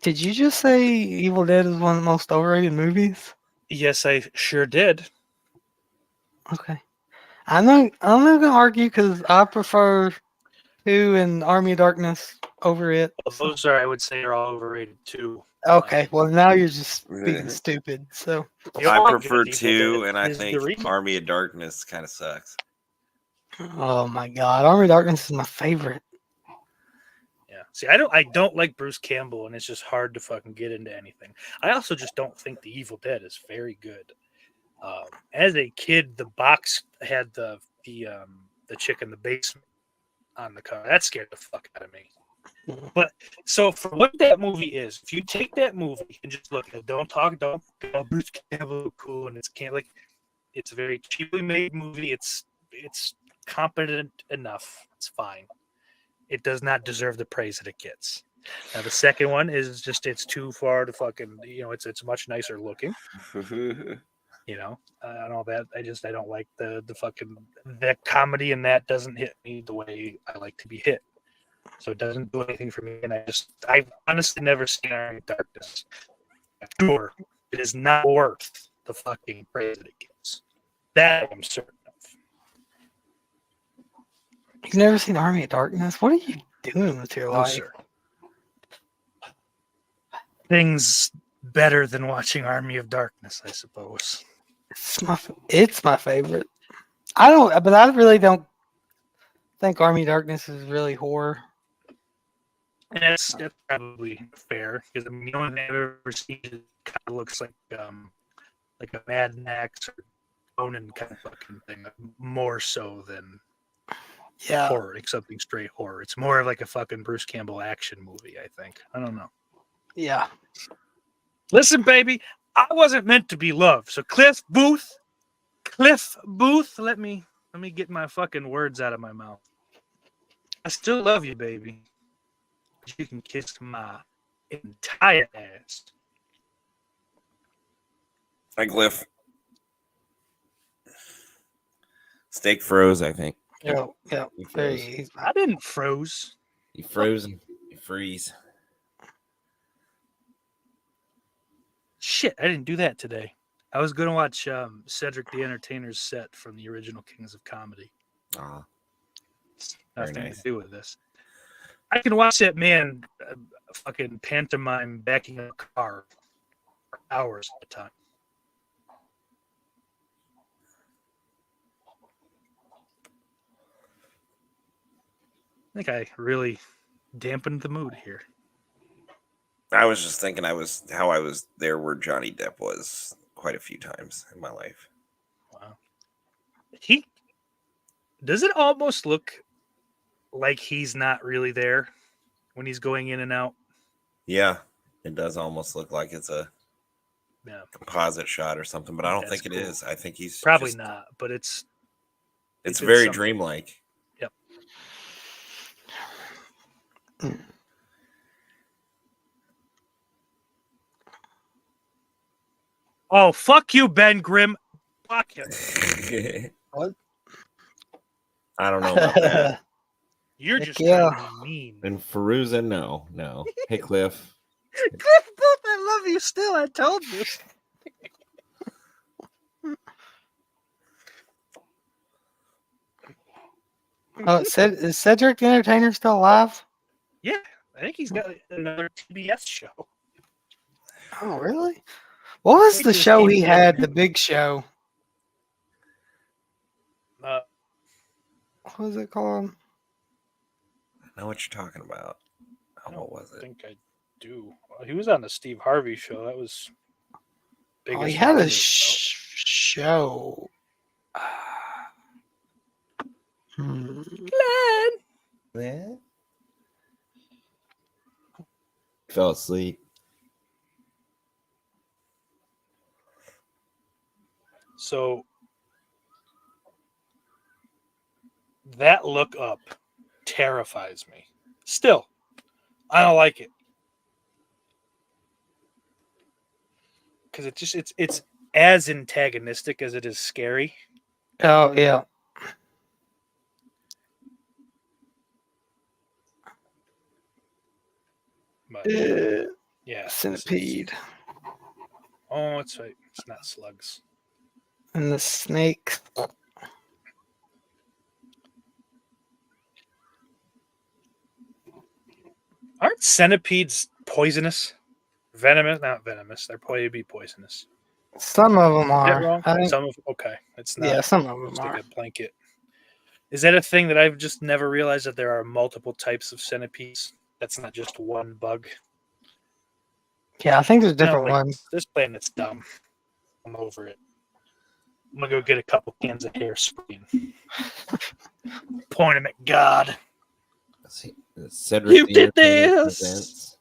Did you just say Evil Dead is one of the most overrated movies? Yes, I sure did. Okay. I'm not gonna argue because I prefer 2 and Army of Darkness over it. Well, So. those I would say are all overrated too. Okay, well now you're just being stupid. So I prefer 2, and I think Army of Darkness kind of sucks. oh my god, Army of Darkness is my favorite. Yeah. See, I don't like Bruce Campbell, and it's just hard to fucking get into anything. I also just don't think The Evil Dead is very good. As a kid, the box had the chick in the basement on the cover. That scared the fuck out of me. But so for what that movie is, if you take that movie and just look at it, don't Bruce Campbell cool, and it's a very cheaply made movie. It's competent enough. It's fine. It does not deserve the praise that it gets. Now the second one is just it's too far to fucking it's much nicer looking. And all that. I don't like the fucking that comedy, and that doesn't hit me the way I like to be hit. So it doesn't do anything for me, and I've honestly never seen Army of Darkness. Sure, it is not worth the fucking praise that it gets. That I'm certain of. You've never seen Army of Darkness? What are you doing with your life? Sir. Things better than watching Army of Darkness, I suppose. It's my favorite. I really don't think Army of Darkness is really horror. And that's probably fair because the only thing I've ever seen kind of looks like a Mad Max or Conan kind of fucking thing, more so than horror, like something straight horror. It's more of like a fucking Bruce Campbell action movie, I think. I don't know. Yeah. Listen, baby, I wasn't meant to be loved. So Cliff Booth, let me get my fucking words out of my mouth. I still love you, baby. You can kiss my entire ass. Hi, Cliff. Steak froze, I think. Yeah. I didn't froze. You frozen. You freeze. Shit, I didn't do that today. I was going to watch Cedric the Entertainer's set from the original Kings of Comedy. Nothing to do with this. I can watch that man fucking pantomime backing a car for hours at a time. I think I really dampened the mood here. I was just thinking how I was there where Johnny Depp was quite a few times in my life. Wow. Does it almost look like he's not really there when he's going in and out? Yeah, it does almost look like it's a composite shot or something, but I don't think it is. I think he's probably not, but it's very something. Dreamlike. Yep. Oh, fuck you, Ben Grimm. Fuck him. What? I don't know about that. You're just trying to be mean. And Feruza, no. Hey, Cliff. Cliff Booth, I love you still. I told you. Is Cedric the Entertainer still alive? Yeah, I think he's got another TBS show. Oh, really? What was the show he had? The Big Show. What was it called? I know what you're talking about. What was it? I think I do. Well, he was on the Steve Harvey show. That was big. Oh, he had a show. Glenn. Fell asleep. So that look up terrifies me. Still, I don't like it. because it's as antagonistic as it is scary. Oh yeah. But yeah, Centipede Oh, it's right. It's not slugs. and the snake. Aren't centipedes poisonous? Venomous? Not venomous. They're probably be poisonous. Some of them Is that are. wrong? I think. Some of okay. It's not Yeah, some of them just are. like a blanket. Is that a thing that I've just never realized that there are multiple types of centipedes? That's not just one bug. Yeah, I think there's No, different like, ones. this planet's dumb. I'm over it. I'm gonna go get a couple cans of hairspray and point them at God. Let's see. Cedric You the did Entertainer this! presents.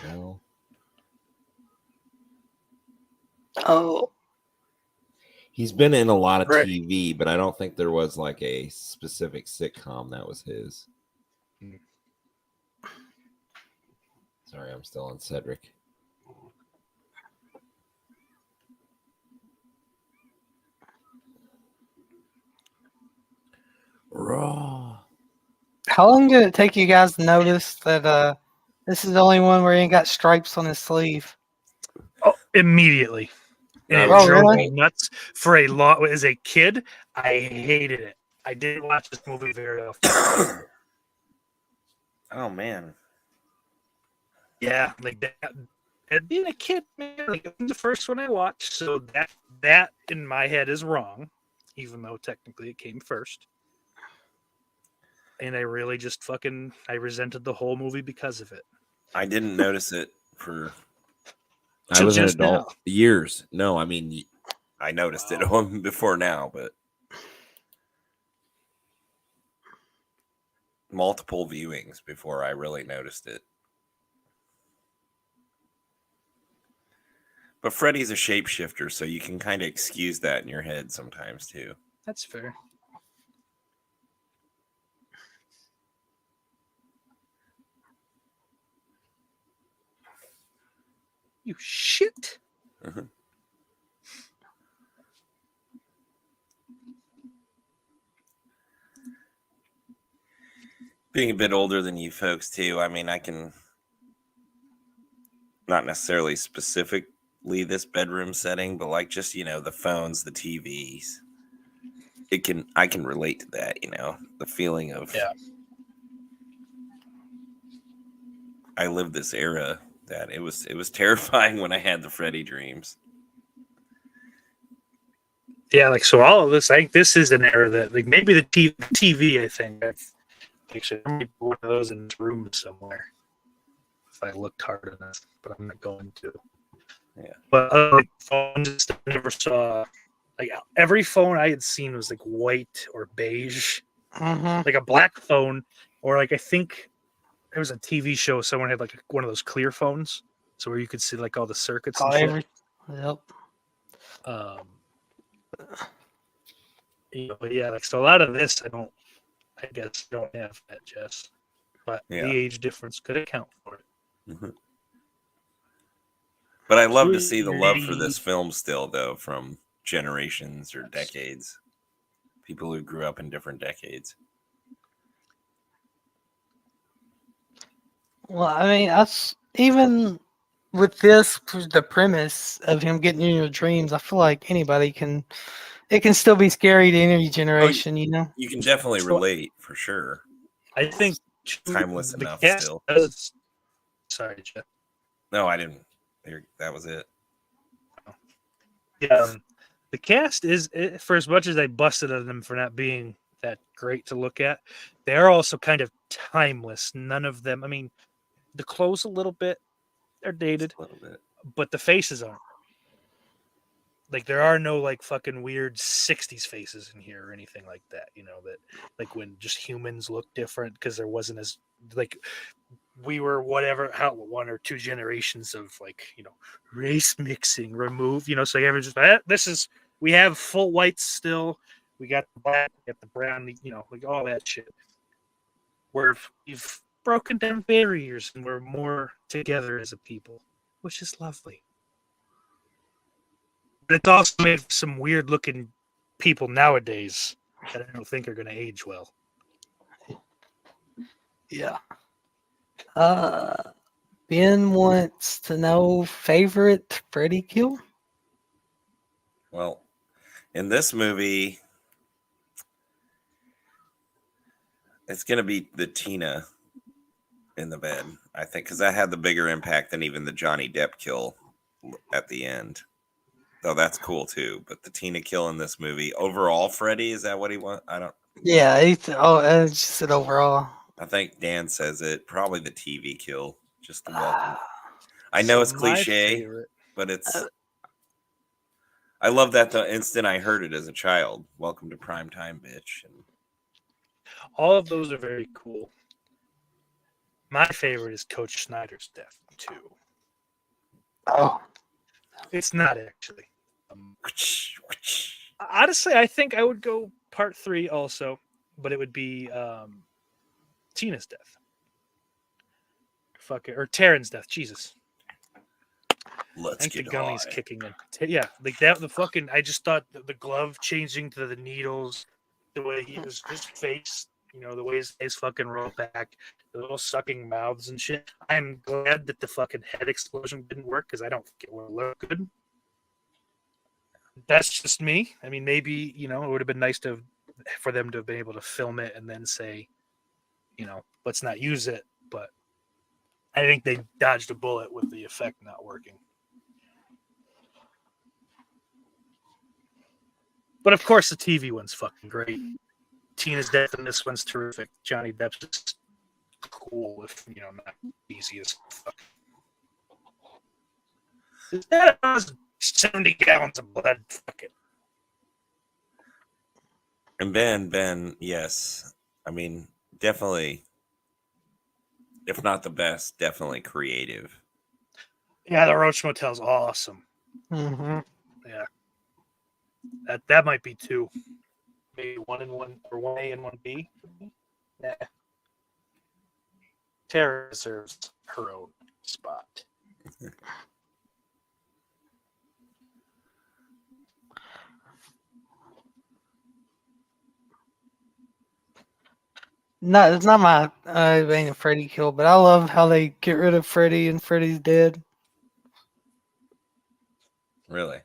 No. Oh, He's been in a lot of Right. TV, but I don't think there was like a specific sitcom that was his. Sorry, I'm still on Cedric. Raw. how long did it take you guys to notice that this is the only one where he ain't got stripes on his sleeve? Oh, immediately. And it Oh, drove really? me nuts for a lot. As a kid, I hated it. I didn't watch this movie very often. Oh man. Yeah, like that. And being a kid, man, like it was the first one I watched, so that in my head is wrong, even though technically it came first. And I really just I resented the whole movie because of it. I didn't notice it for I was an Just adult now. years. No, I mean, I noticed it Wow. on before now, but multiple viewings before I really noticed it. But Freddy's a shapeshifter, so you can kind of excuse that in your head sometimes too. That's fair. You shit. Being a bit older than you folks too, I mean, I can not necessarily specifically this bedroom setting, but like just, the phones, the TVs. I can relate to that, the feeling of Yeah. I lived this era that it was terrifying when I had the Freddy dreams. Yeah, like so all of this, I think this is an era that like maybe the TV, I think actually there might be one of those in this room somewhere. If I looked hard enough, but I'm not going to. Yeah. But phones, I never saw like every phone I had seen was like white or beige. Mm-hmm. Like a black phone, or like I think there was a TV show someone had like one of those clear phones, so where you could see like all the circuits and shit. Yep. But yeah, like so a lot of this I guess don't have that, Jess. But Yeah. the age difference could account for it. Mm-hmm. But I love to see the love for this film still, though, from generations or decades. People who grew up in different decades. Well, I mean, that's even with this, the premise of him getting in your dreams. I feel like anybody can. It can still be scary to any generation, you know. You can definitely relate for sure. I think Timeless the enough cast still. does- Sorry, Jeff. No, I didn't. That was it. Yeah, the cast is, for as much as I busted at them for not being that great to look at, they're also kind of timeless. None of them. I mean, the clothes a little bit, they're dated, A little bit. but the faces aren't. Like there are no like fucking weird 60s faces in here or anything like that, that like when just humans look different because there wasn't as like we were how 1 or 2 generations of like, race mixing removed, so everyone's just we have full whites still. We got the black, we got the brown, like all that shit. We've broken down barriers and we're more together as a people, which is lovely. But it's also made for some weird looking people nowadays that I don't think are going to age well. Yeah. Ben wants to know favorite Freddy kill. Well, in this movie, it's going to be the Tina in the bed, I think, because that had the bigger impact than even the Johnny Depp kill at the end. Though that's cool too. But the Tina kill in this movie, overall, Freddy, is that what he wants? I don't. Yeah, I just said overall. I think Dan says it. Probably the TV kill. Just the welcome. I know it's my cliche, favorite- but it's. I love that the instant I heard it as a child. Welcome to prime time, bitch. And all of those are very cool. My favorite is Coach Snyder's death too. Oh, It's not actually. Honestly, I think I would go part 3 also, but it would be Tina's death. Fuck it, or Taryn's death. Jesus. I let's think the get gummy's high. kicking in. Yeah, like that. The fucking. I just thought the glove changing to the needles, the way his face, the way his face fucking rolled back, the little sucking mouths and shit. I'm glad that the fucking head explosion didn't work because I don't think it would look good. That's just me. I mean, maybe it would have been nice for them to have been able to film it and then say, let's not use it. But I think they dodged a bullet with the effect not working. But of course, the TV one's fucking great. Tina's death in this one's terrific. Johnny Depp's just cool, if not easy as fuck. That was 70 gallons of blood. Fuck it. And Ben, yes. I mean, definitely, if not the best, definitely creative. Yeah, the Roach Motel's awesome. mm-hmm. Yeah. That might be 2. Maybe 1 and 1, or 1A and 1B. Yeah. Tara deserves her own spot. No, it's not my being a Freddy kill, but I love how they get rid of Freddy and Freddy's dead. Really?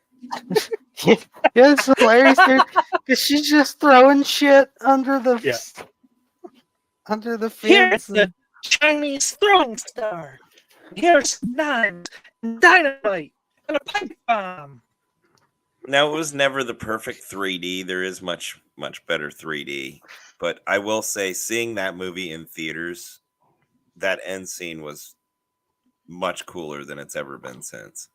Yeah, it's hilarious, dude. Because she's just throwing shit under the fence. Here's the Chinese throwing star. Here's knives, and dynamite, and a pipe bomb. Now, it was never the perfect 3D. There is much, much better 3D. But I will say, seeing that movie in theaters, that end scene was much cooler than it's ever been since.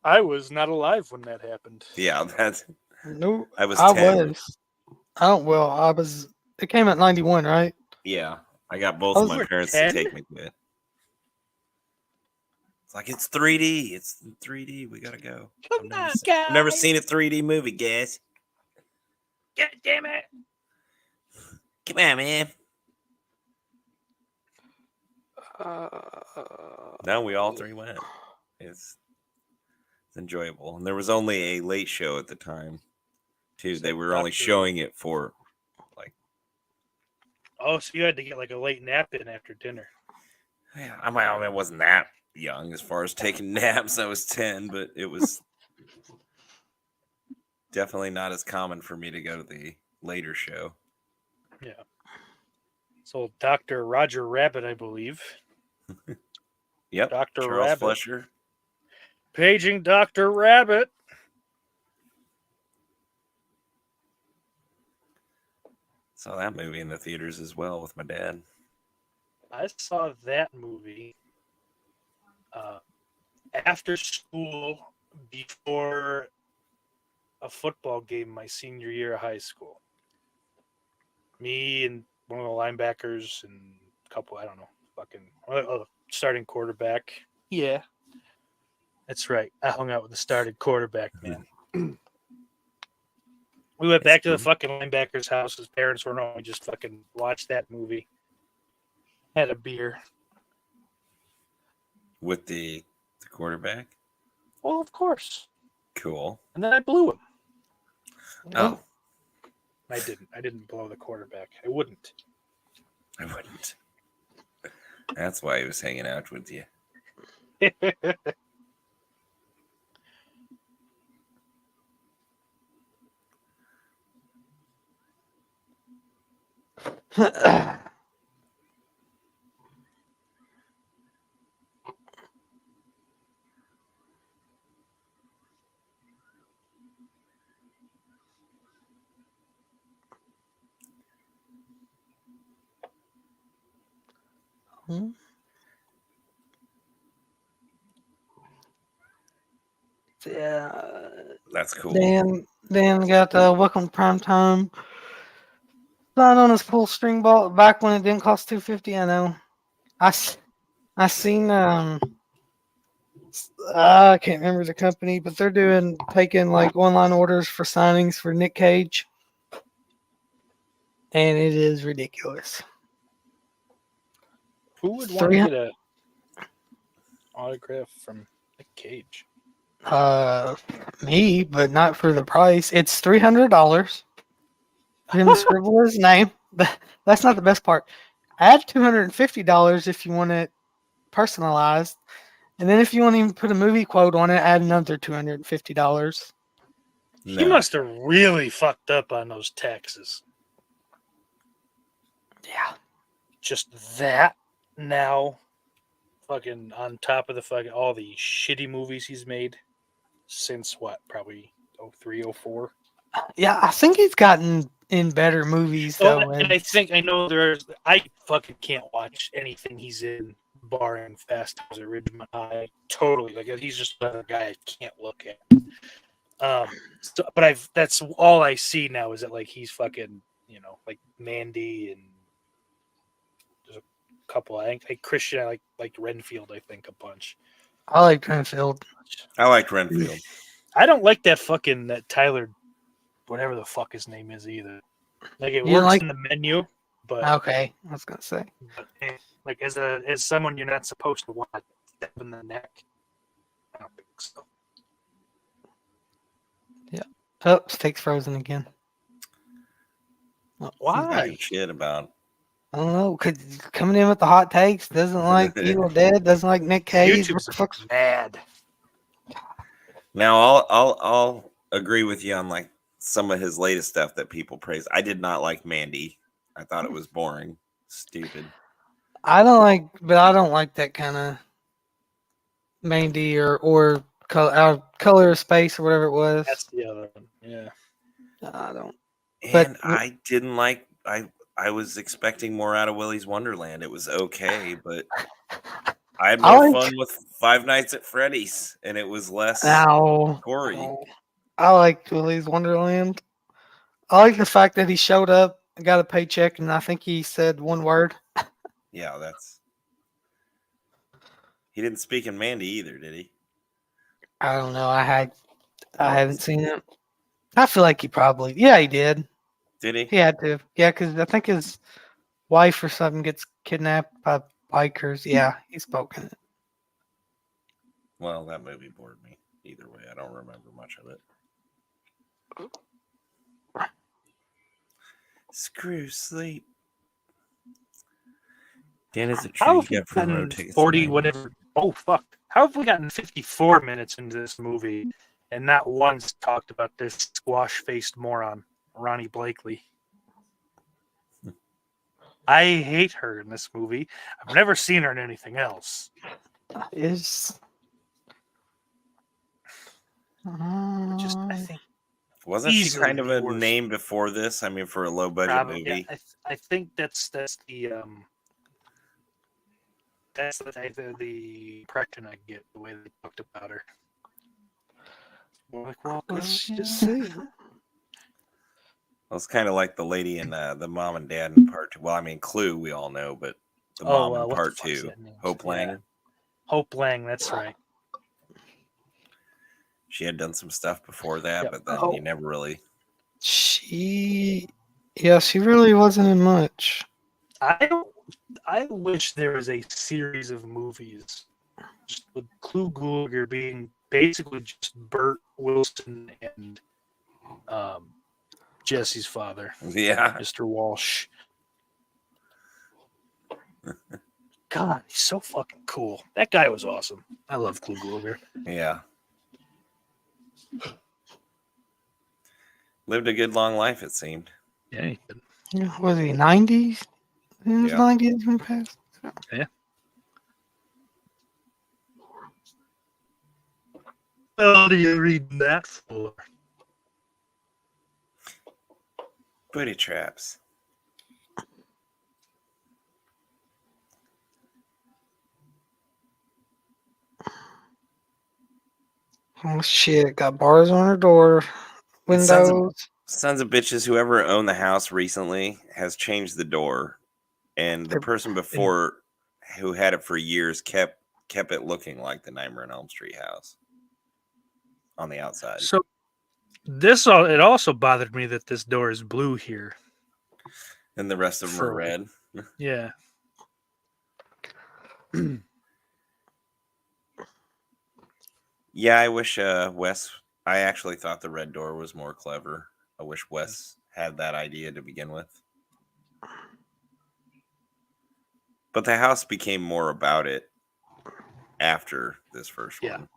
I was not alive when that happened. Yeah, that's. No, I was I 10. was. I was. It came out 91, right? Yeah, I got both I of was my parents 10? to take me to it. It's like, it's 3D. It's 3D. We gotta go. I've never seen a 3D movie, guys. God damn it. Come on, man. No, we all 3 went. It's enjoyable. And there was only a late show at the time, too. They were only showing it for, Oh, so you had to get like a late nap in after dinner. yeah, I wasn't that young as far as taking naps. I was 10, but it was definitely not as common for me to go to the later show. Yeah. So Dr. Roger Rabbit, I believe. Yep. Dr. Charles Rabbit. Fletcher. Paging Dr. Rabbit. Saw that movie in the theaters as well with my dad. I saw that movie after school before a football game my senior year of high school. Me and one of the linebackers and a couple, I don't know, starting quarterback. Yeah. That's right. I hung out with the starting quarterback, man. We went back to the fucking linebacker's house. His parents were home. We just fucking watched that movie. Had a beer. With the quarterback? Well, of course. Cool. And then I blew him. Oh, I didn't. I didn't blow the quarterback. I wouldn't. I wouldn't. That's why he was hanging out with you. Yeah. That's cool. Dan got Welcome to Prime Time. Signed on his pull string ball back when it didn't cost $250. I know. I seen I can't remember the company, but they're taking like online orders for signings for Nick Cage, and it is ridiculous. Who would want to get a autograph from Nick Cage? Me, but not for the price. It's $300. Him scribble his name. That's not the best part. Add $250 if you want it personalized, and then if you want to even put a movie quote on it, add another $250. He must have really fucked up on those taxes. Yeah. Just that now, fucking on top of the fucking all the shitty movies he's made since what? Probably 03, 04. Yeah, I think he's gotten in better movies though. And I know I fucking can't watch anything he's in, barring Fast Times at Ridgemont High. Totally, like he's just another guy I can't look at. But that's all I see now is that like he's fucking, like Mandy, and there's a couple. I think like Christian, I like Renfield. I think a bunch. I like Renfield. I liked Renfield. I don't like that Tyler, whatever the fuck his name is either. Like it works in the menu, but okay, I was gonna say, but, like as someone you're not supposed to want to step in the neck. I don't think so. Yeah. Oh, steak's frozen again. Why? Shit about. I don't know. Coming in with the hot takes, doesn't like Evil Dead, doesn't like Nick Cage. YouTube's mad. Now I'll agree with you on like some of his latest stuff that people praise. I did not like Mandy. I thought it was boring, stupid. I don't like that kind of Mandy or Color of Space or whatever it was. That's the other one. Yeah. I don't. And I didn't like. I was expecting more out of Willy's Wonderland. It was okay, but I had more fun with Five Nights at Freddy's, and it was less gory. I like Willy's Wonderland. I like the fact that he showed up, got a paycheck, and I think he said one word. Yeah, he didn't speak in Mandy either, did he? I don't know. I haven't seen it. I feel like he probably. Yeah, he did. Did he? He had to. Yeah, because I think his wife or something gets kidnapped by bikers. Yeah, he spoke in it. Well, that movie bored me. Either way, I don't remember much of it. Screw sleep. Dan is a tree. How have we gotten 40 whatever? Oh fuck! How have we gotten 54 minutes into this movie and not once talked about this squash-faced moron, Ronnie Blakely? I hate her in this movie. I've never seen her in anything else. I think wasn't she kind of a name before this? I mean, for a low budget movie. Yeah, I think that's the impression I get the way they talked about her. Like, well, let's just see. Well, it's kind of like the lady in the Mom and Dad in Part 2. Well, I mean, Clue, we all know, but the mom in Part 2, Hope Lang. Yeah. Hope Lang, that's right. She had done some stuff before that, but then you never really. She really wasn't in much. I wish there was a series of movies just with Clu Gulager being basically just Bert Wilson and Jesse's father, Yeah. Mr. Walsh. God, he's so fucking cool. That guy was awesome. I love Clu Gulager. Yeah. Lived a good long life, it seemed. Yeah, he did. Yeah, was he 90s? In his Yeah. 90s when he passed? What are you reading that for? Booty traps. Oh shit! Got bars on her door, Sons of, windows. sons of bitches, whoever owned the house recently has changed the door. And the person before who had it for years kept it looking like the Nightmare on Elm Street house on the outside. So it also bothered me that this door is blue here. And the rest of them are For- red. Yeah. Yeah, I wish Wes. I actually thought the red door was more clever. I wish Wes had that idea to begin with. But the house became more about it after this first Yeah. one.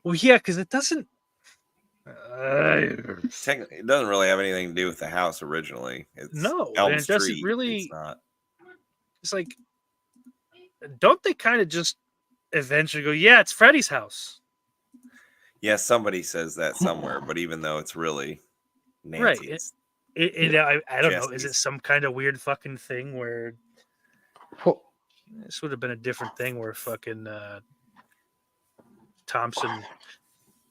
Well, yeah, because it doesn't. Technically, it doesn't really have anything to do with the house originally. It's No, Elm and it doesn't Street. really- It's not. It's like, don't they kind of just eventually go, yeah, it's Freddy's house? Yeah, somebody says that somewhere, but even though it's really Right, Nancy's. I don't know. Is it Jesse's. some kind of weird fucking thing where Well, this would have been a different thing where fucking Thompson,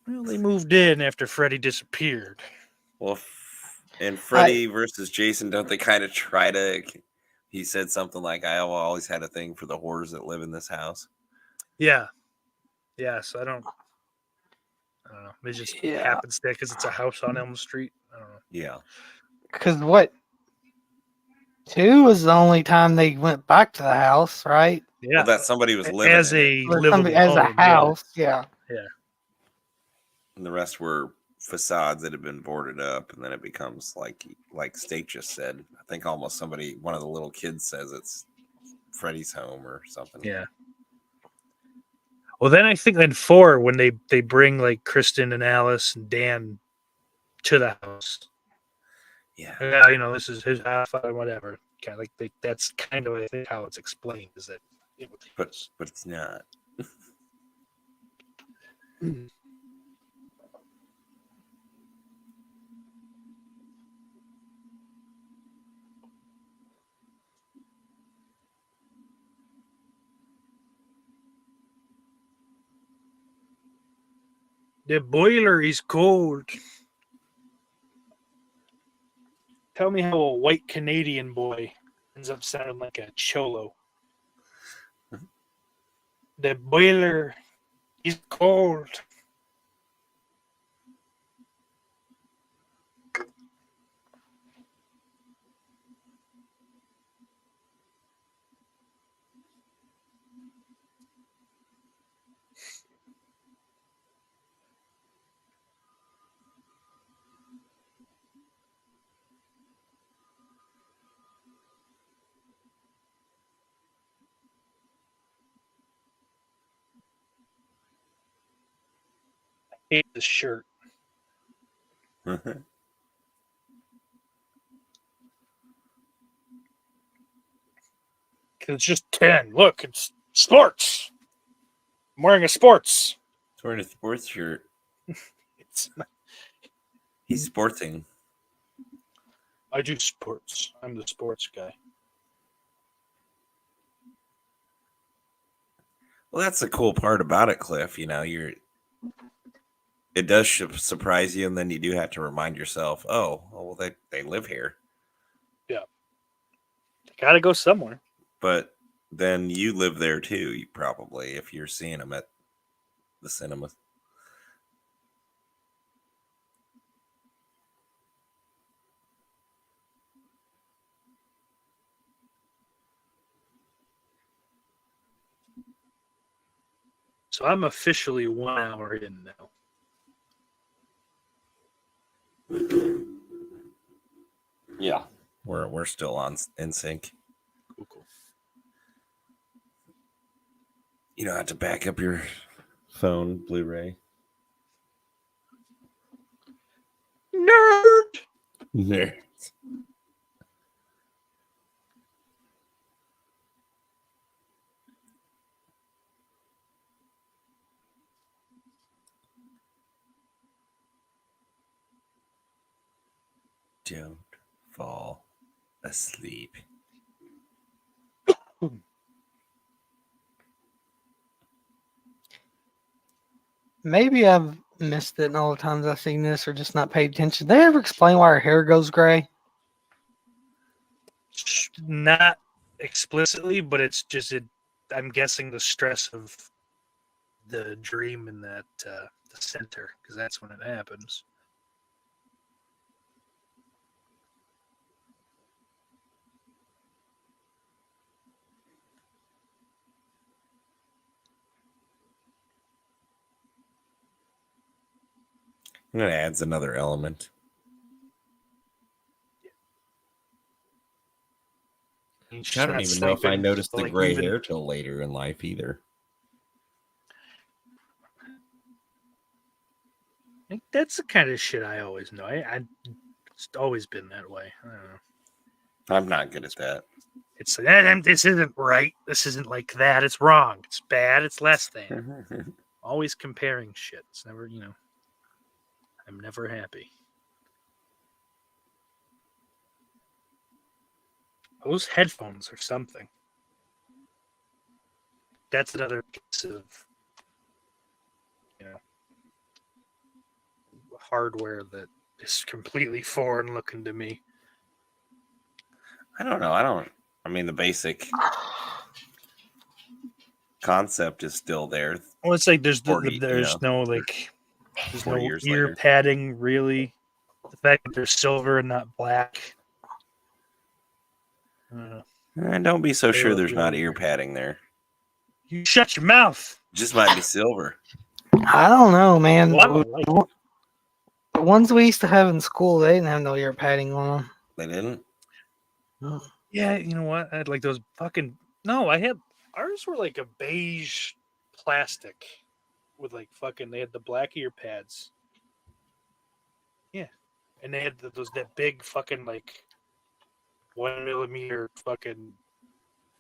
well, they moved in after Freddy disappeared. Well, in Freddy versus Jason, don't they kind of try to? He said something like, "I always had a thing for the whores that live in this house." Yeah. Yeah, so I don't know. It just Yeah. happens there because it's a house on Elm Street. I don't know. Yeah, because what? 2 was the only time they went back to the house, right? Yeah. well, that somebody was living as in it, a Or livable somebody- as a home, house, yeah. and the rest were facades that had been boarded up, and then it becomes like Steak just said. I think almost one of the little kids says it's Freddy's home or something. Yeah. Well, then I think in 4 when they bring like Kristen and Alice and Dan to the house. Yeah. Yeah, this is his house, whatever. Kind of like that's kind of I think how it's explained is that it was But it's not. the boiler is cold. Tell me how a white Canadian boy ends up sounding like a cholo. The boiler is cold. I hate this shirt. It's just 10. Look, it's sports. I'm wearing a sports. He's wearing a sports shirt. It's He's sporting. I do sports. I'm the sports guy. Well, that's the cool part about it, Cliff. It does surprise you, and then you do have to remind yourself, oh, well, they live here. Got to go somewhere. But then you live there too, probably, if you're seeing them at the cinema. So I'm officially 1 hour in now. Yeah, we're still in sync. Cool. You don't have to back up your phone Blu-ray. Nerd. Nerds. Don't fall asleep. Maybe I've missed it in all the times I've seen this or just not paid attention. They ever explain why her hair goes gray? Not explicitly, but it's just I'm guessing the stress of the dream in that the center, because that's when it happens. And it adds another element. He's I just don't not even know if I sleeping, noticed so, the like, gray even- hair till later in life either. Like, that's the kind of shit I always know. It's always been that way. I don't know. I'm not good at that. It's this isn't right. This isn't like that. It's wrong. It's bad. It's less than. Always comparing shit. It's never, I'm never happy. Those headphones or something. That's another piece of, hardware that is completely foreign looking to me. I don't know. I mean, the basic concept is still there. Well, it's like there's 40, there's no like there's 40 no years ear later. padding really. The fact that they're silver and not black. And don't be so They sure look there's not really ear weird. padding there. You shut your mouth. Just might be silver. I don't know, man. Well, I don't like it. The ones we used to have in school, they didn't have no ear padding on They didn't. them. Yeah, you know what? I had like those fucking ours were like a beige plastic with like fucking they had the black ear pads. Yeah. And they had that big fucking like 1 millimeter fucking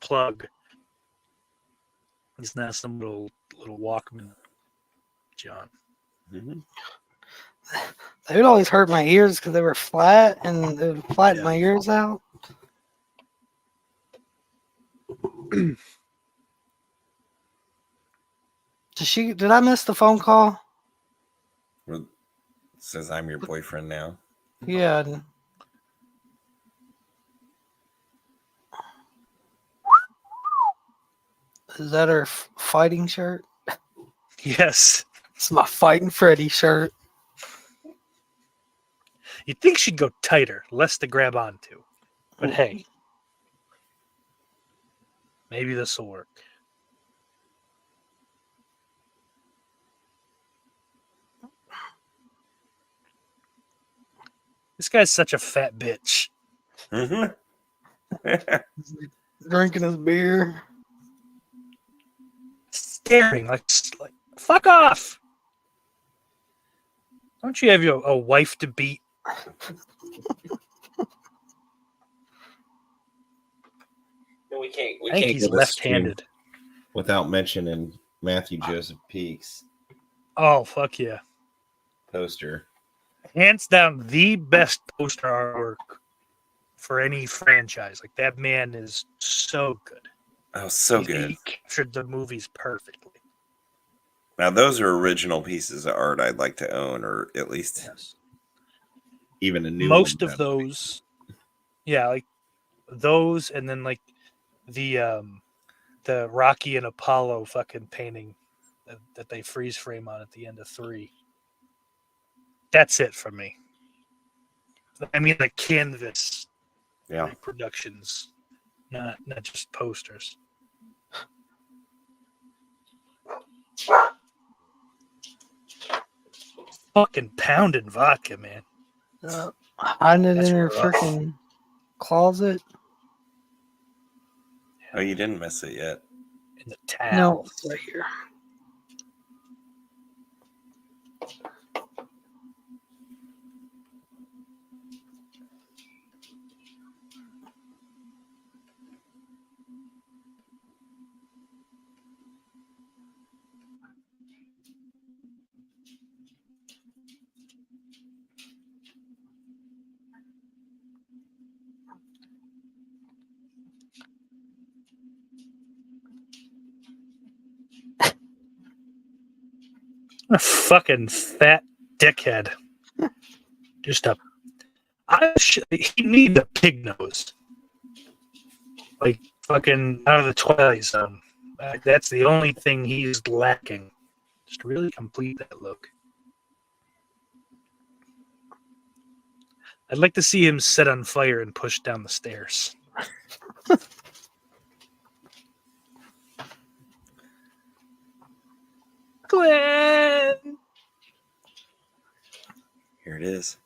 plug. It's not some little Walkman, John. Mm-hmm. They would always hurt my ears because they were flat and they would flatten Yeah. my ears out. Did I miss the phone call? Says I'm your boyfriend now. Yeah. Is that her fighting shirt? Yes. It's my Fighting Freddy shirt. You'd think she'd go tighter, less to grab onto. But hey, maybe this will work. This guy's such a fat bitch. Mm-hmm. Drinking his beer. Staring like fuck off. Don't you have a wife to beat? We can't. I think he's left-handed. Without mentioning Matthew Joseph Peaks Oh, fuck yeah. poster. Hands down the best poster artwork for any franchise. Like, that man is so good. Oh, so good. He captured the movies perfectly. Now, those are original pieces of art I'd like to own, or at least Yes. even a new Most one. of those, yeah, like those, and then like the Rocky and Apollo fucking painting that they freeze frame on at the end of 3. That's it for me. I mean, the canvas Yeah. reproductions, not just posters. Fucking pounding vodka, man. Hiding it That's in her rough. freaking closet. Oh, you didn't miss it yet. In the towel. No, it's right here. A fucking fat dickhead. Just a. He needs a pig nose. Like fucking out of the Twilight Zone. That's the only thing he's lacking. Just to really complete that look. I'd like to see him set on fire and push down the stairs. Glenn! Here it is.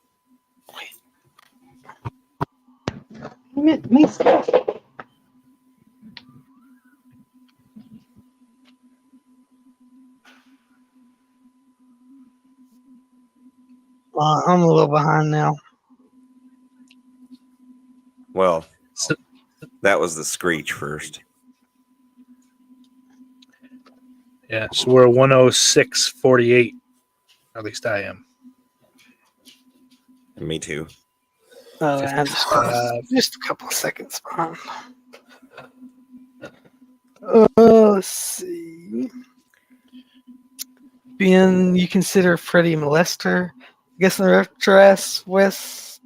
I'm a little behind now. Well, So, that was the screech first. yeah, so we're 106.48. At least I am. And me too. I'm 55. just a couple of seconds behind. Let's see. Being you consider Freddie a molester? I guess in the retrospect, Wes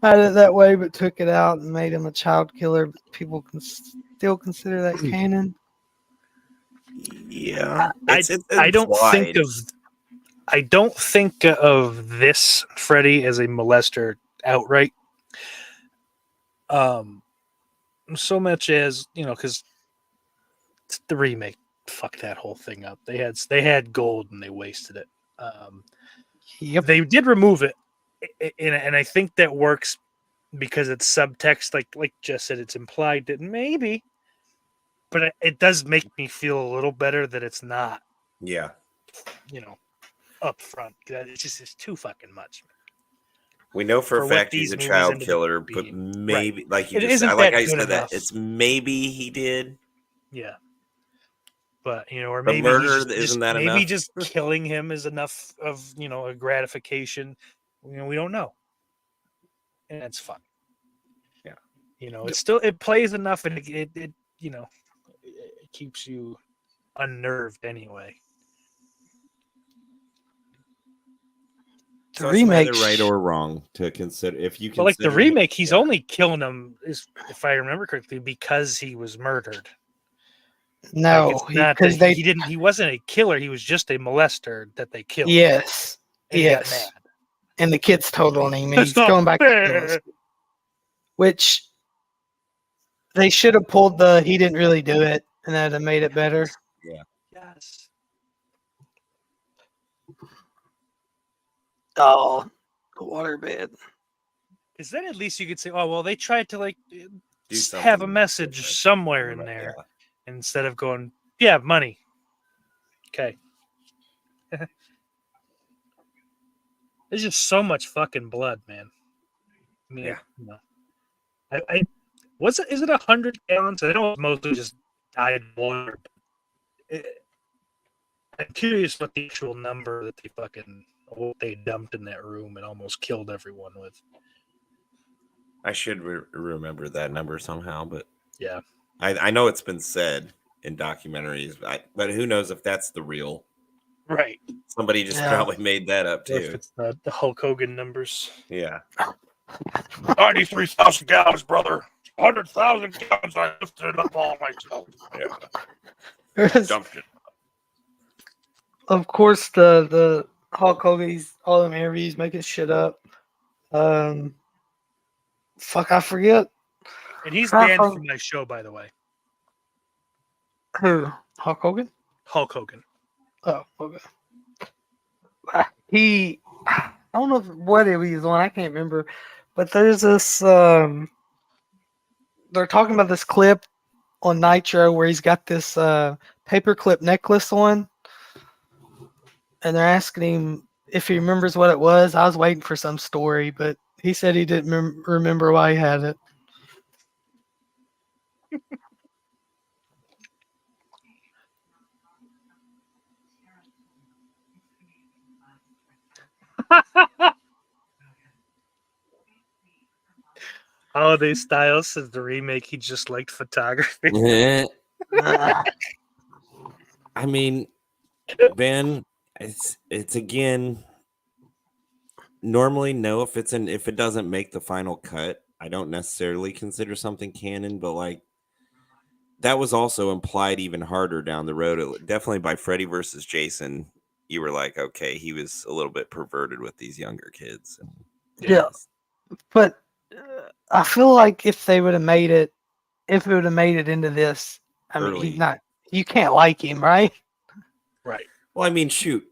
had it that way, but took it out and made him a child killer. But people can still consider that canon. Yeah, I don't think of this Freddy as a molester outright. So much as because the remake fucked that whole thing up. They had gold and they wasted it. Yep. They did remove it, and I think that works because it's subtext. Like Jess said, it's implied that maybe, but it does make me feel a little better that it's not. Yeah. Up front. It's too fucking much. We know for a For what fact he's these a movies child ended up killer, but being. maybe like you It just isn't I like that how you good said that enough. it's maybe he did. Yeah. But or But maybe murder, he's isn't that maybe enough? just killing him is enough of a gratification. We don't know, and that's fun. Yeah. It plays enough, and it keeps you unnerved anyway. So The it's neither remake, right or wrong to consider. If you But like the consider remake, he's yeah. only killing him, if I remember correctly, because he was murdered. no, It's not because that he wasn't a killer. He was just a molester that they killed. yes, And he got yes, mad. and the kids told on him. And That's he's not going back to fair. killing us. Which they should have pulled he didn't really do it, and that'd have made it better. Yes. Oh, the waterbed. Because then at least you could say, oh, well, they tried to Do have a something message different. somewhere in there instead of going, yeah, money. Okay. There's just so much fucking blood, man. I mean, Yeah. I is it 100 gallons? I know it's mostly just dyed water. I'm curious what the actual number that what they dumped in that room and almost killed everyone with. I should remember that number somehow, but Yeah. I know it's been said in documentaries, but who knows if that's the real. Right. Somebody just Yeah. probably made that up If too. it's the Hulk Hogan numbers. Yeah. 93,000 gallons, brother. 100,000 gallons. I lifted it up all myself. Yeah. Dumped it. Of course, the Hulk Hogan's all them interviews making shit up. Fuck, I forget And he's banned from my show, by the way. who Hulk Hogan. Hulk Hogan. Oh, okay. I don't know what he was on. I can't remember, but there's this. They're talking about this clip on Nitro where he's got this paperclip necklace on, and they're asking him if he remembers what it was. I was waiting for some story, but he said he didn't remember why he had it. Holiday Styles says the remake he just liked photography. I mean, Ben, it's again. Normally, no. If it doesn't make the final cut, I don't necessarily consider something canon. But like that was also implied even harder down the road. Definitely by Freddy versus Jason, you were like, okay, he was a little bit perverted with these younger kids. And, Yeah. But I feel like if they would have made it, if it would have made it into this, I mean, Early. he's not. You can't like him, right? Right. Well, I mean, shoot.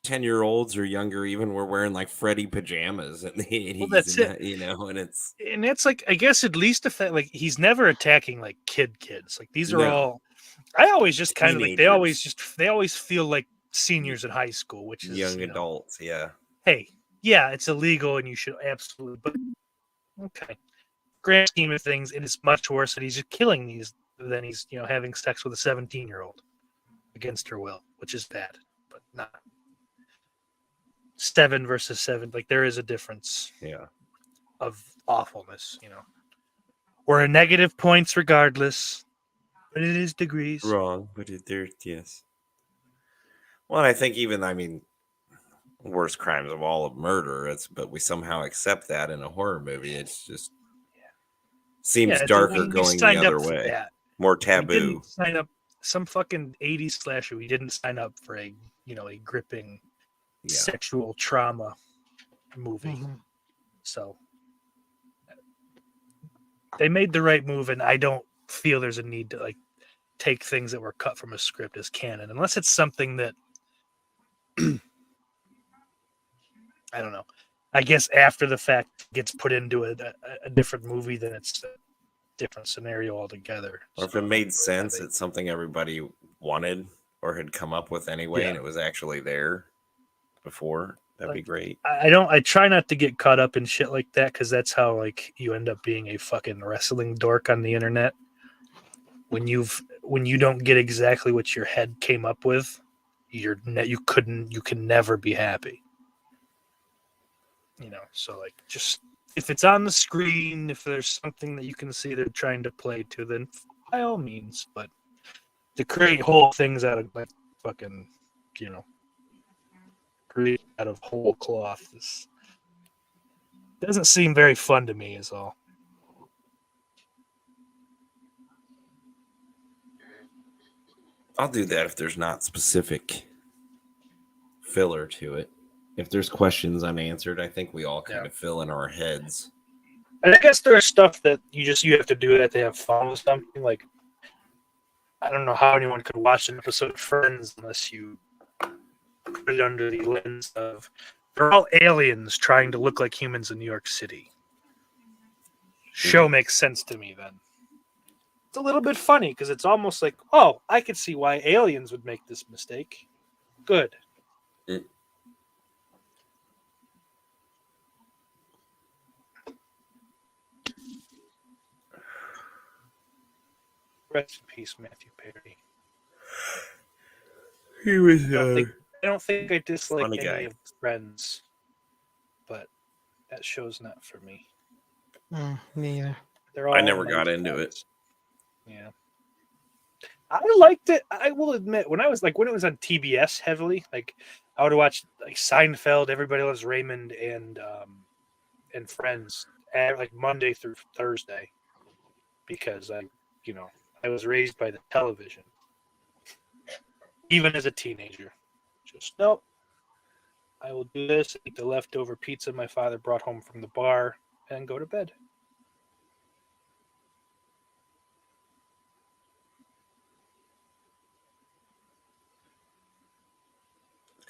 10-year-olds or younger even were wearing like Freddy pajamas in the 80s. Well, that's and, it. You know, and it's And it's like, I guess at least if that, like, he's never attacking like kids. Like these are No. all. I always just kind of like they Teenagers. always feel like seniors in high school, which is young adults. Yeah. Hey, yeah, it's illegal and you should absolutely. But okay, grand scheme of things, it is much worse that he's just killing these than he's having sex with a 17-year-old against her will, which is bad, but not 7 versus 7. Like there is a difference. Yeah. Of awfulness, We're negative points regardless, but it is degrees. Wrong, but there, yes. Well, I think worst crimes of all of murder. But we somehow accept that in a horror movie. It's just seems darker going the other way. That. More We taboo. didn't sign up some fucking 80s slasher. We didn't sign up for a gripping sexual trauma movie. Mm-hmm. So they made the right move, and I don't feel there's a need to like take things that were cut from a script as canon, unless it's something that I don't know. I guess after the fact gets put into a different movie, then it's a different scenario altogether. Or if it made sense, it's something everybody wanted or had come up with anyway, and it was actually there before. That'd be great. I try not to get caught up in shit like that because that's how like you end up being a fucking wrestling dork on the internet. When you don't get exactly what your head came up with, you can never be happy. So like just if it's on the screen, if there's something that you can see they're trying to play to, then by all means. But to create whole things out of like fucking, create out of whole cloth this doesn't seem very fun to me is all. I'll do that if there's not specific filler to it. If there's questions unanswered, I think we all kind of fill in our heads. And I guess there's stuff that you have to do that to have fun with something. Like, I don't know how anyone could watch an episode of Friends unless you put it under the lens of they're all aliens trying to look like humans in New York City. Show makes sense to me then. It's a little bit funny because it's almost like, oh, I could see why aliens would make this mistake. Good. Rest in peace, Matthew Perry. He was. I don't think I dislike any guy. of his friends, but that show's not for me. Me either. They're all I never nice got into guys. it. Yeah, I liked it. I will admit, when it was on TBS heavily, like I would watch like Seinfeld, Everybody Loves Raymond, and Friends, like Monday through Thursday, because I was raised by the television, even as a teenager. Just nope. I will do this, eat the leftover pizza my father brought home from the bar, and go to bed.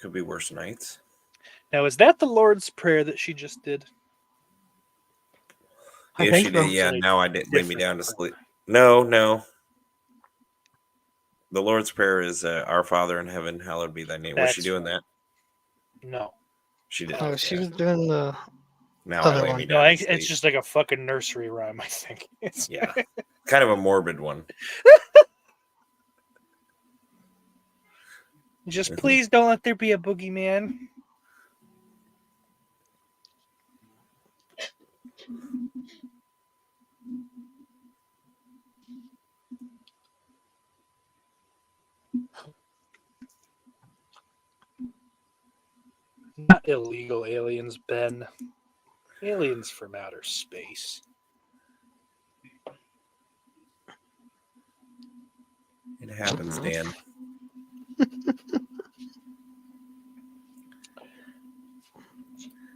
Could be worse nights. Now, is that the Lord's Prayer that she just did? I If think she so. did, yeah. Like, Now I did lay me different down to prayer. sleep. No. The Lord's Prayer is Our Father in Heaven, hallowed be thy name. Was she That's doing right. that? No. She did. Oh, she was doing the. Now I other lay one. me No, down to it's sleep. just like a fucking nursery rhyme, I think. It's Yeah. Kind of a morbid one. just please don't let there be a boogeyman. Not illegal aliens, Ben. Aliens from outer space. It happens, Dan.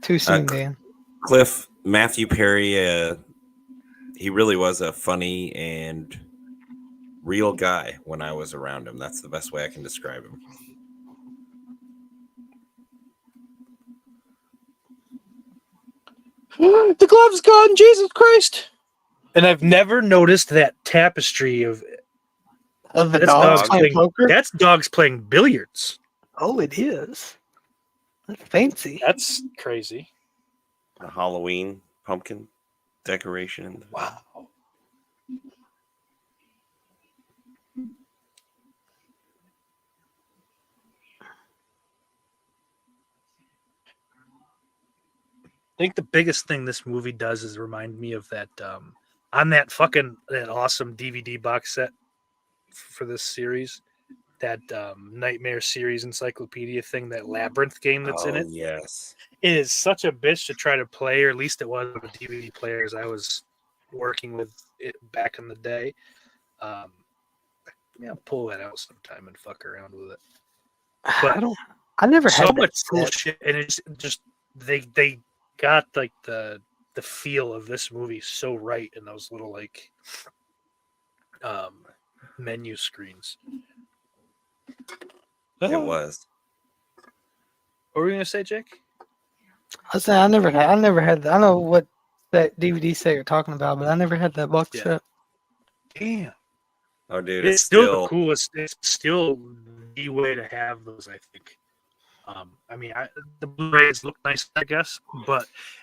Too soon, Dan. Cliff, Matthew Perry, he really was a funny and real guy when I was around him. That's the best way I can describe him. The glove's gone, Jesus Christ! And I've never noticed that tapestry of Of the that's dogs dogs playing playing. poker? That's dogs playing billiards. Oh, it is. That's fancy. That's crazy. A Halloween pumpkin decoration. Wow. I think the biggest thing this movie does is remind me of that on that awesome DVD box set for this series, that Nightmare series encyclopedia thing, that Labyrinth game that's in it. Yes. It is such a bitch to try to play, or at least it was with the DVD players I was working with it back in the day. Yeah, I'll pull that out sometime and fuck around with it. But I never so had that much set. bullshit, and it's just they got like the feel of this movie so right in those little like menu screens. It was. What were you gonna say, Jake? I say I never had that. I know what that DVD set you're talking about, but I never had that box Yeah. set. Damn, Oh, dude, it's still the coolest. It's still the way to have those, I think. I mean, the Blu-rays look nice, I guess,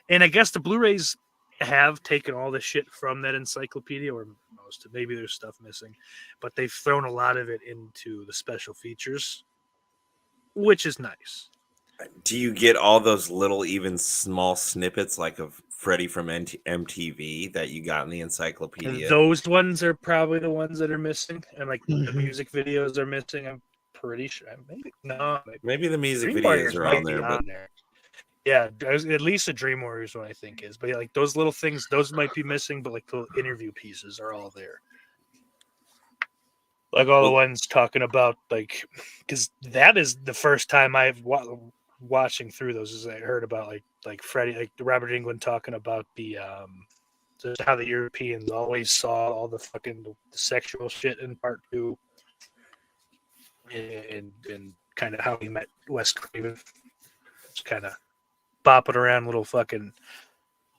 and I guess the Blu-rays have taken all the shit from that encyclopedia, or most. Maybe there's stuff missing, but they've thrown a lot of it into the special features, which is nice. Do you get all those little, even small snippets like of Freddie from MTV that you got in the encyclopedia? Those ones are probably the ones that are missing, and like the Mhm. music videos are missing. I'm pretty sure. Maybe the music Dream videos Warriors are might on be there, but there. Yeah, at least the Dream Warriors one I think is, but yeah, like those little things, those might be missing, but like the interview pieces are all there. Like all the ones talking about like, because that is the first time I've watching through those is I heard about like Freddie, like Robert Englund talking about the just how the Europeans always saw all the fucking the sexual shit in part 2, and kind of how he met Wes Craven, just kind of bopping around little fucking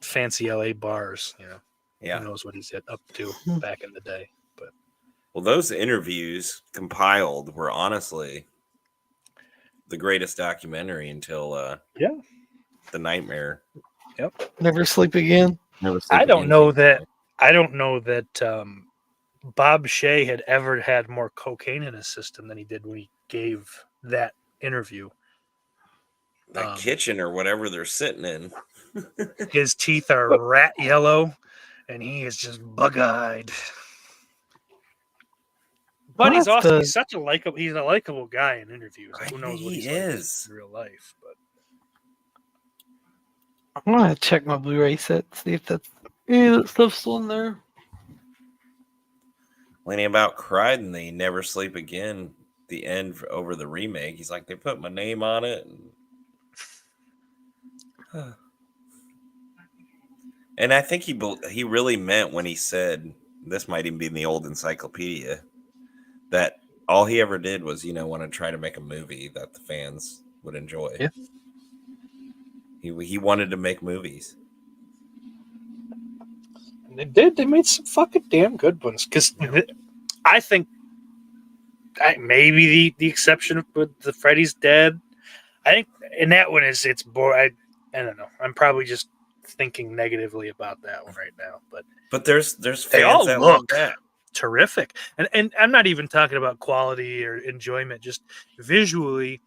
fancy LA bars, you know. yeah. Who knows what he's up to back in the day. But Well, those interviews compiled were honestly the greatest documentary until The Nightmare. Never sleep again. I don't know that Bob Shea had ever had more cocaine in his system than he did when he gave that interview. That kitchen or whatever they're sitting in. His teeth are rat yellow, and he is just bug-eyed. But he's awesome. He's such a likable. He's a likable guy in interviews. Who knows what he's like in real life? But I'm gonna check my Blu-ray set, see if that stuff's still in there. Lenny about cried in the Never Sleep Again, the end over the remake. He's like, they put my name on it. And I think he really meant when he said, this might even be in the old encyclopedia, that all he ever did was, want to try to make a movie that the fans would enjoy. Yeah. He wanted to make movies. And they did. They made some fucking damn good ones. Because I think maybe the exception with the Freddy's Dead. I think in that one it's boring. I don't know. I'm probably just thinking negatively about that one right now. But there's they fans all that love look that. terrific. And I'm not even talking about quality or enjoyment. Just visually,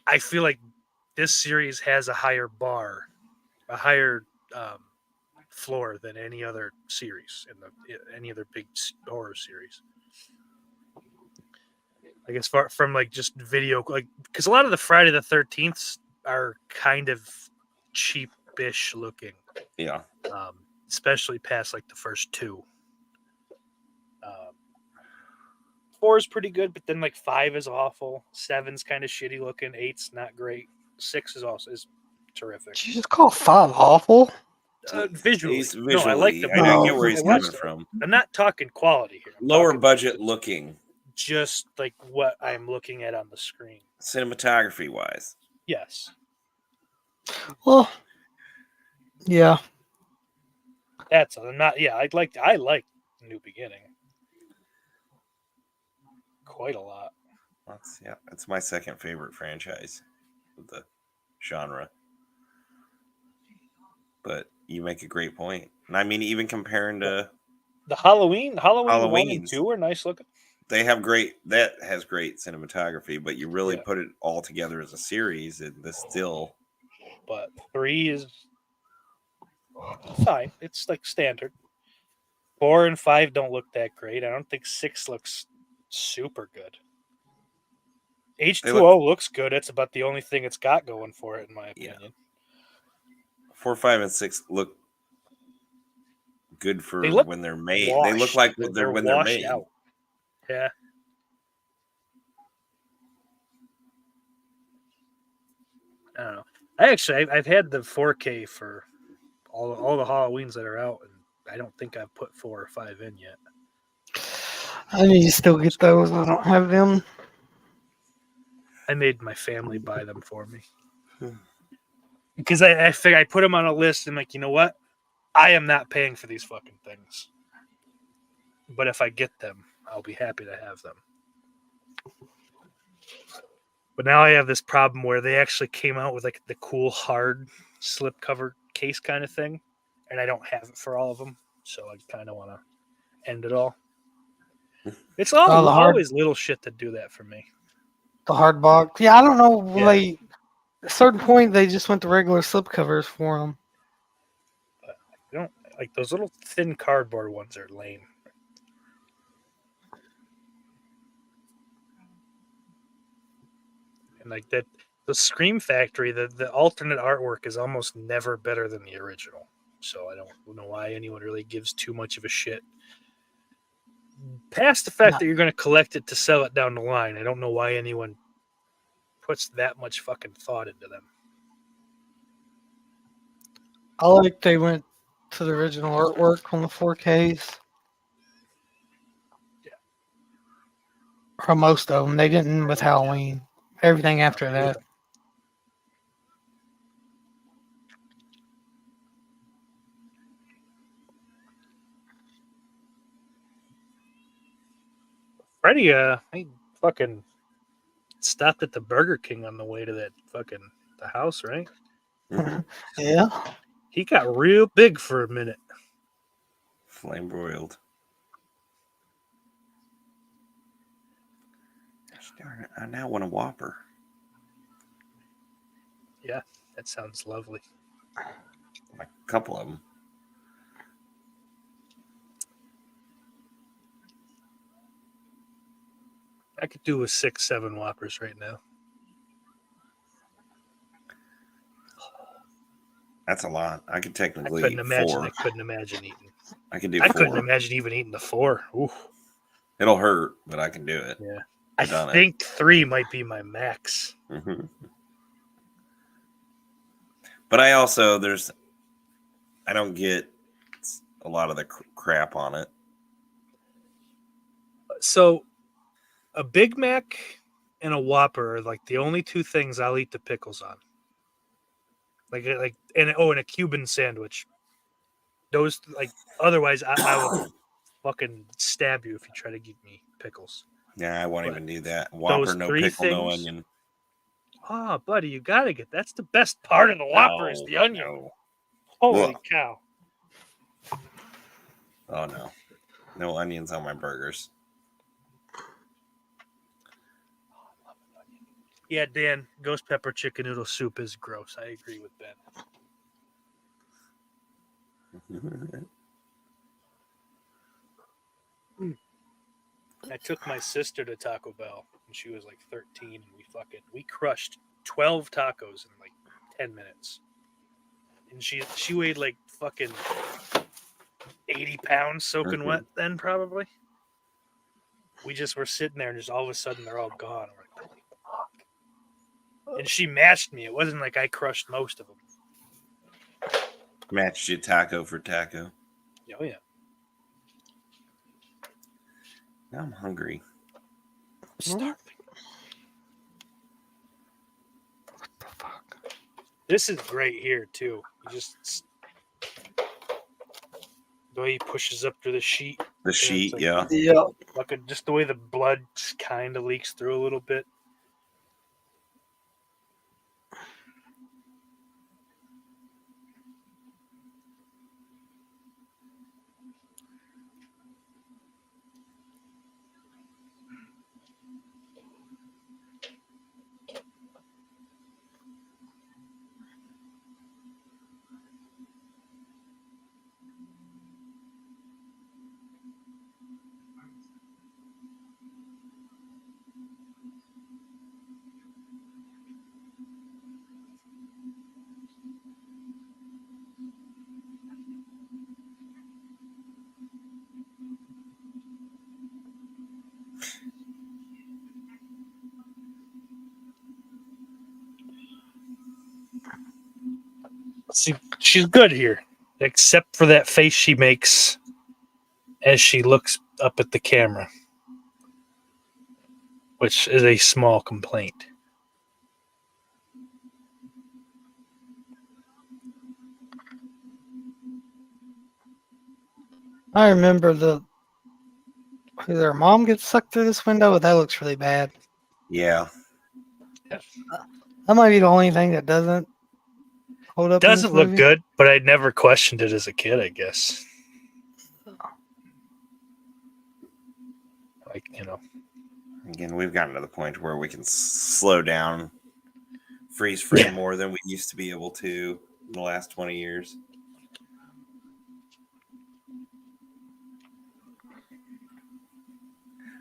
I feel like this series has a higher bar, a higher floor than any other series any other big horror series. Like as far from like just video, like because a lot of the Friday the 13th are kind of cheapish looking, Yeah. especially past like the first two. 4 is pretty good, but then like 5 is awful. 7's kind of shitty looking. 8's not great. 6 is terrific. Did you just call 5 awful? Visually, He's no, I like visually. them. I No. get where he's I coming watched them. from. I'm not talking quality here. I'm Lower talking budget looking, just like what I'm looking at on the screen. cinematography wise. Yes, Well, yeah. that's I'm not. Yeah, I like New Beginning quite a lot. That's my second favorite franchise of the genre. But you make a great point. And I mean, even comparing to The Halloween 1 and Halloweens. 2 are nice looking. that has great cinematography, but you really Yeah. put it all together as a series, and this still But 3 is fine. It's like standard. 4 and 5 don't look that great. I don't think 6 looks super good. H2O looks good. It's about the only thing it's got going for it, in my Yeah. opinion. 4, 5, and 6 look good for They look when they're made. They look like when they're washed made. out. Yeah. I don't know. I've had the 4K for all the Halloweens that are out, and I don't think I've put 4 or 5 in yet. I need to still get those. I don't have them. I made my family buy them for me because I figure I put them on a list. And like, you know what? I am not paying for these fucking things, but if I get them, I'll be happy to have them. But now I have this problem where they actually came out with like the cool hard slip cover case kind of thing, and I don't have it for all of them, so I kind of want to end it all. It's always little shit that do that for me. The hard box. Yeah, I don't know. Yeah. Like, at a certain point, they just went to regular slip covers for them. You don't like those little thin cardboard ones are lame. And like that, the Scream Factory, the alternate artwork is almost never better than the original. So I don't know why anyone really gives too much of a shit. Past the fact that you're going to collect it to sell it down the line, I don't know why anyone puts that much fucking thought into them. I like they went to the original artwork on the 4Ks. Yeah. For most of them. They didn't with Halloween. Everything after that. Freddy, he fucking stopped at the Burger King on the way to that fucking the house, right? Yeah. He got real big for a minute. Flame broiled. Gosh darn it. I now want a Whopper. Yeah, that sounds lovely. Like a couple of them. I could do with 6-7 Whoppers right now. That's a lot. I could technically I couldn't imagine. 4. I couldn't imagine eating. I could do I 4. couldn't imagine even eating the 4. Ooh. It'll hurt, but I can do it. Yeah. I've done I think 3 might be my max. Mhm. But I also I don't get a lot of the crap on it. So, a Big Mac and a Whopper are like the only two things I'll eat the pickles on. And a Cuban sandwich. Those otherwise I will fucking stab you if you try to give me pickles. Yeah, I won't But even do that. Whopper, no three pickle, no things- onion. Oh, buddy, you gotta get that's the best part of the Whopper is the onion. No. Holy Ugh. cow. Oh no. No onions on my burgers. Yeah, Dan, ghost pepper chicken noodle soup is gross. I agree with Ben. I took my sister to Taco Bell when she was like 13, and we crushed 12 tacos in like 10 minutes. And she weighed like fucking 80 pounds soaking wet then probably. We just were sitting there and just all of a sudden they're all gone. We're like, holy fuck. And she matched me. It wasn't like I crushed most of them. Matched you taco for taco. Oh yeah. Now I'm hungry. Starving. What the fuck? This is great here too. You just the way he pushes up to the sheet. The sheet, like- yeah. Yeah. Just the way the blood kind of leaks through a little bit. See, she's good here, except for that face she makes as she looks up at the camera, which is a small complaint. I remember their mom gets sucked through this window, but that looks really bad. Yeah. That might be the only thing that doesn't hold up. in this Doesn't look movie. good, but I never questioned it as a kid, I guess. Like, Again, we've gotten to the point where we can slow down, freeze frame more than we used to be able to in the last 20 years.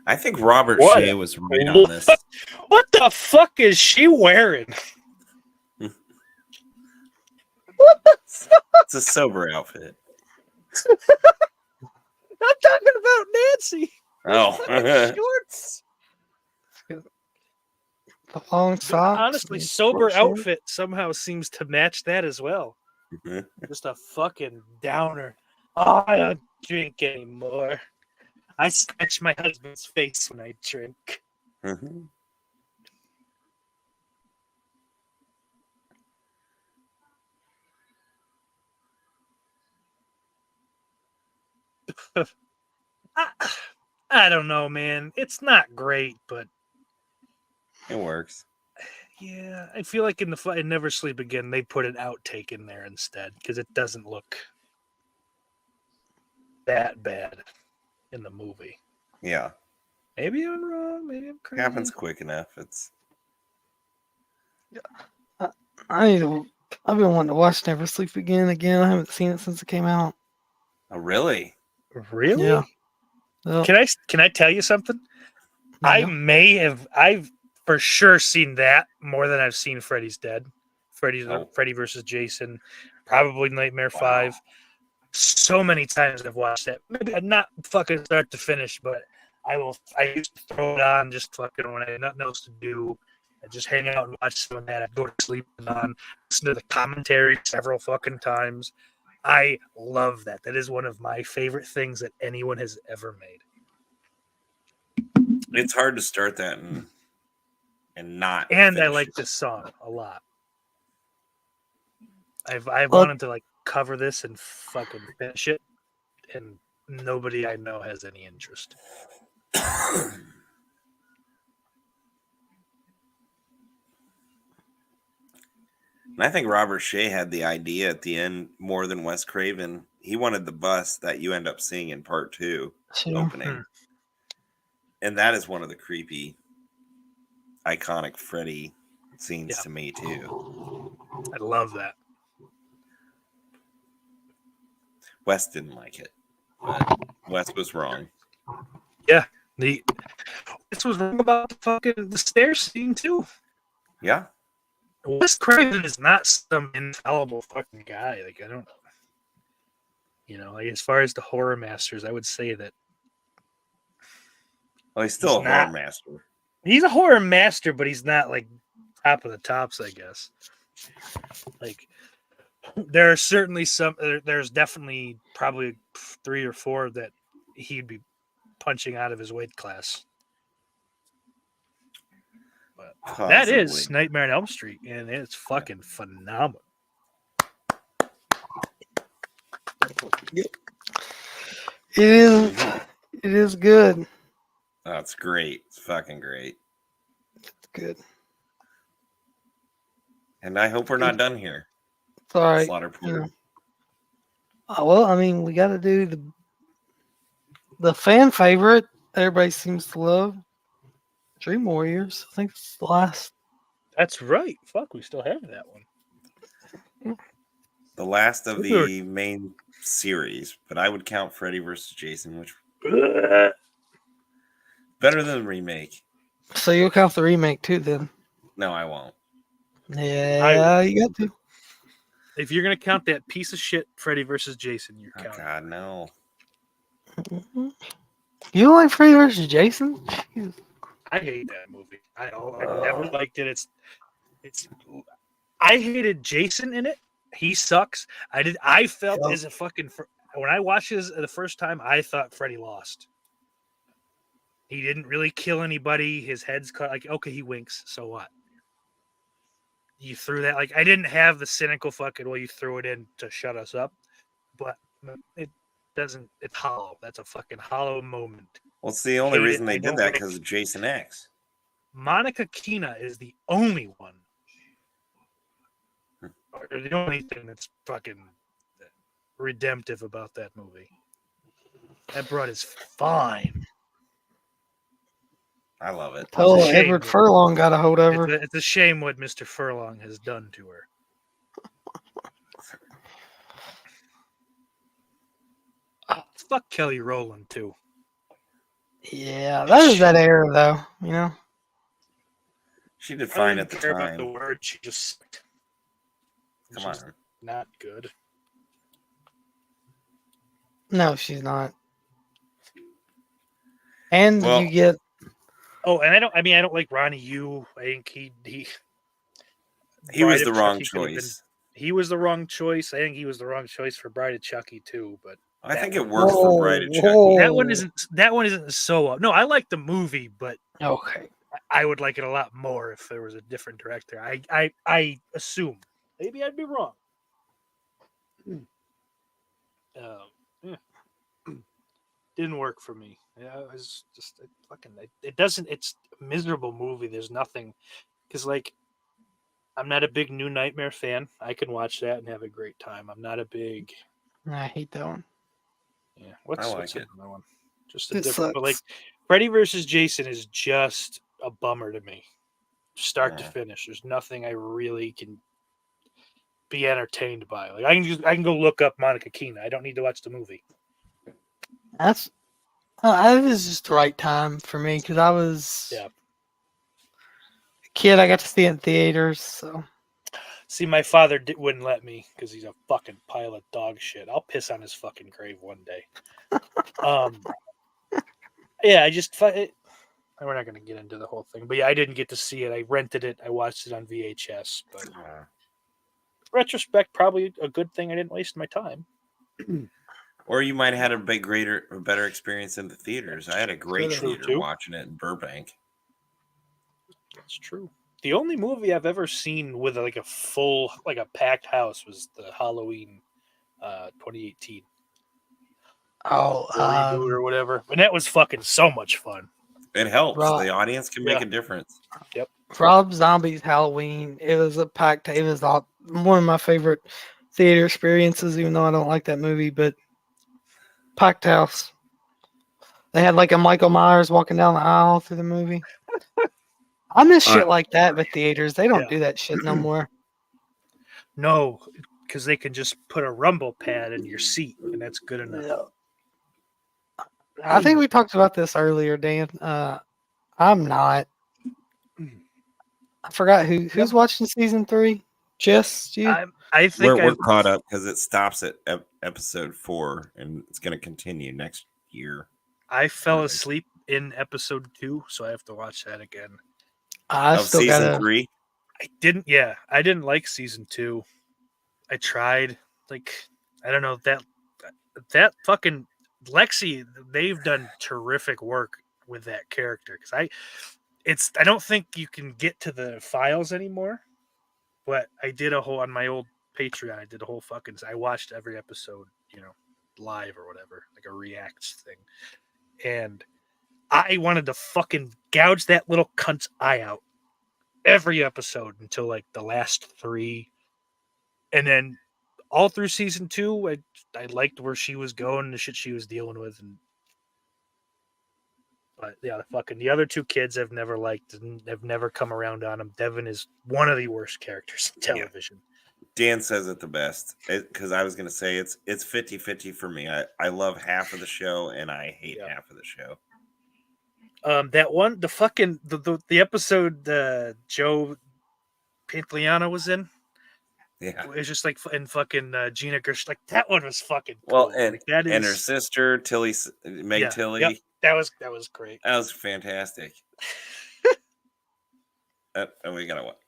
I think Robert What? Shea was right on this. what the fuck is she wearing? It's a sober outfit. I'm talking about Nancy. Oh. Shorts. The long socks. Honestly, and sober short shorts. outfit somehow seems to match that as well. Just a fucking downer. Oh, I don't drink anymore. I scratch my husband's face when I drink. I don't know, man. It's not great, but It works. yeah, I feel like in Never Sleep Again, they put an outtake in there instead because it doesn't look that bad in the movie. Yeah. Maybe I'm wrong. Maybe I'm It crazy. happens quick enough. It's I've been wanting to watch Never Sleep Again. I haven't seen it since it came out. oh, really? Really? Yeah. Well, Can I tell you something? yeah. I've for sure seen that more than I've seen Freddy's Dead. Freddy versus Jason, probably Nightmare 5. So many times I've watched that. Maybe not fucking start to finish, but I used to throw it on just fucking when I had nothing else to do. I'd just hang out and watch some of that. I'd go to sleep and listen to the commentary several fucking times. I love that. That is one of my favorite things that anyone has ever made. It's hard to start that and and not. And I finish like it. this song a lot. I've Well- wanted to like cover this and fucking finish it, and nobody I know has any interest. And I think Robert Shea had the idea at the end more than Wes Craven. He wanted the bus that you end up seeing in part 2 Sure. opening. And that is one of the creepy, iconic Freddy scenes Yeah. to me, too. I love that. Wes didn't like it, but Wes was wrong. This was wrong about the stairs scene too. Yeah. Wes Craven is not some infallible fucking guy. Like I don't, like as far as the horror masters, I would say that Well, he's still He's a horror not. master. he's a horror master, but he's not like top of the tops, I guess. Like there are certainly there's definitely probably 3 or 4 that he'd be punching out of his weight class. But that is Possibly. Nightmare on Elm Street, and it's fucking phenomenal. It is good. That's great. It's fucking great. It's good. And I hope we're not done here. It's all right. Slaughter Porter. Well, I mean, we got to do the fan favorite everybody seems to love, Dream Warriors. I think it's the last. That's right. Fuck, we still have that one. The last of We were- the main series, but I would count Freddy vs. Jason, which better than the remake. So you'll count the remake too, then? No, I won't. Yeah, you got to. If you're gonna count that piece of shit Freddy versus Jason, you're Oh counting. God, no. You don't like Freddy vs. Jason? Jeez. I hate that movie. I never liked it. It's. I hated Jason in it. He sucks. I felt Yeah. as a fucking when I watched this the first time, I thought Freddy lost. He didn't really kill anybody. His head's cut. Like, okay, he winks. So what? You threw that. Like, I didn't have the cynical fucking. Well, you threw it in to shut us up, but it doesn't. It's hollow. That's a fucking hollow moment. Well, it's the only Hate it. reason I they did don't that like- because of Jason X. Monica Keena is the only one, or the only thing that's fucking redemptive about that movie. That broad is fine. I love it. Oh, a shame Edward that- Furlong got a hold of her. It's a shame what Mr. Furlong has done to her. Fuck Kelly Rowland too. Yeah, that is that era, though. You know, She did I fine don't at the care about the time. word. She just Come she's on. not good. no, she's not. And Well- you get Oh, and I don't like Ronnie Yu. I think he He was Bride the of wrong Chucky could have been- choice. He was the wrong choice. I think he was the wrong choice for Bride of Chucky too. But I think that it works for Bride of Chucky. Whoa. that one isn't so. No, I like the movie, but okay. I would like it a lot more if there was a different director. I assume. Maybe I'd be wrong. Yeah. Didn't work for me. Yeah, it was just it doesn't. It's a miserable movie. There's nothing because like I'm not a big New Nightmare fan. I can watch that and have a great time. I'm not a big I hate that one. yeah. What's I like what's it. another one? Just a It different. But like sucks. Freddy versus Jason is just a bummer to me, start to Yeah. finish. There's nothing I really can be entertained by. Like I can go look up Monica Keena. I don't need to watch the movie. That's it was just the right time for me because I was Yeah. a kid. I got to see it in theaters, so See, my father wouldn't let me because he's a fucking pile of dog shit. I'll piss on his fucking grave one day. Yeah, I just we're not going to get into the whole thing, but yeah, I didn't get to see it. I rented it. I watched it on VHS, but retrospect, probably a good thing I didn't waste my time. Or you might have had a better experience in the theaters. I had a great True, theater too. watching it in Burbank. It's true. The only movie I've ever seen with like a full, like a packed house was the Halloween 2018 Oh, the reboot or whatever. And that was fucking so much fun. It helps. Right. The audience can make Yeah. a difference. Rob Zombie's Halloween. It was a packed. It was one of my favorite theater experiences, even though I don't like that movie. But packed house. They had like a Michael Myers walking down the aisle through the movie. I miss shit like that with theaters. They don't Yeah. do that shit no more. No, because they can just put a rumble pad in your seat, and that's good enough. Yeah. I think we talked about this earlier, Dan. I'm not. I forgot who's watching season 3. Just you. I think We're caught up because it stops at episode 4, and it's going to continue next year. I fell asleep in episode 2, so I have to watch that again. I Of still season gotta. 3. I didn't like season 2. I tried, like, I don't know, that fucking Lexi, they've done terrific work with that character, because I don't think you can get to the files anymore, but I did a whole, on my old Patreon, I did a whole fucking, I watched every episode, live or whatever, like a reacts thing, and I wanted to fucking gouge that little cunt's eye out every episode until like the last 3, and then all through season 2, I liked where she was going, the shit she was dealing with, but yeah, the other 2 kids I've never liked and have never come around on him. Devin is one of the worst characters in television. Dan says it the best, because I was going to say it's 50-50 for me. I love half of the show and I hate half of the show. That one, the episode Joe Pantoliano was in. Yeah. It was just like, and fucking Gina Gersh, like that one was fucking Well, cool. and like, that is, and her sister Tilly, Meg Yeah, Tilly. yep. That was great. That was fantastic. And we gotta what?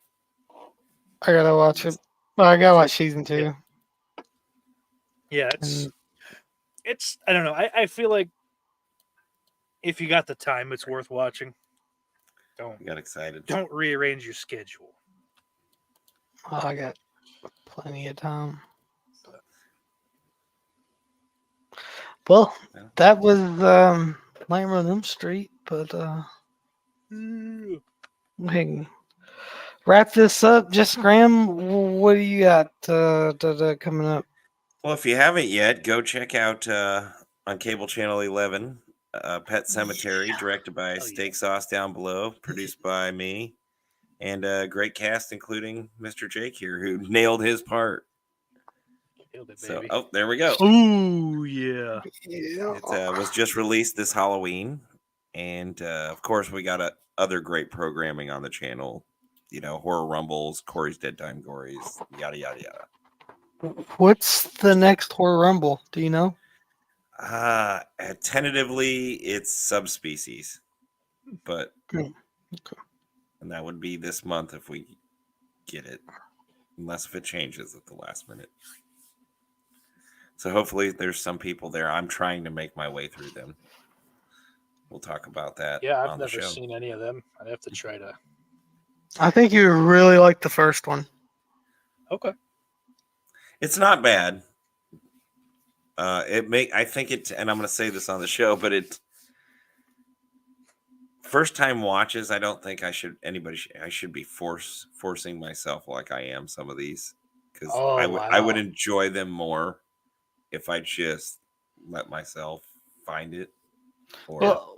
I gotta watch it. Well, I gotta watch season 2. Yeah, it's I don't know. I feel like if you got the time, it's worth watching. I got excited. Don't rearrange your schedule. Oh, I got plenty of time. Well, that was Nightmare on Elm Street, but we can wrap this up. Just Graham, what do you got coming up? Well, if you haven't yet, go check out on cable channel 11, Pet Cemetery, directed by Steak Sauce Down Below, produced by me, and a great cast, including Mr. Jake here, who nailed his part. Nailed it, So, baby. there we go. Ooh, yeah. It was just released this Halloween, and of course, we got other great programming on the channel. Horror Rumbles, Corey's Dead Time Gories, yada yada yada. What's the next Horror Rumble? Do you know? Tentatively, it's Subspecies, but Okay. And that would be this month if we get it, unless if it changes at the last minute. So hopefully there's some people there. I'm trying to make my way through them. We'll talk about that. Yeah, I've on the never show. seen any of them. I'd have to try to. I think you really like the first one. Okay. It's not bad. I think it, and I'm going to say this on the show, but first time watches, I don't think I should be forcing myself like I am some of these, because I would enjoy them more if I just let myself find it. Well,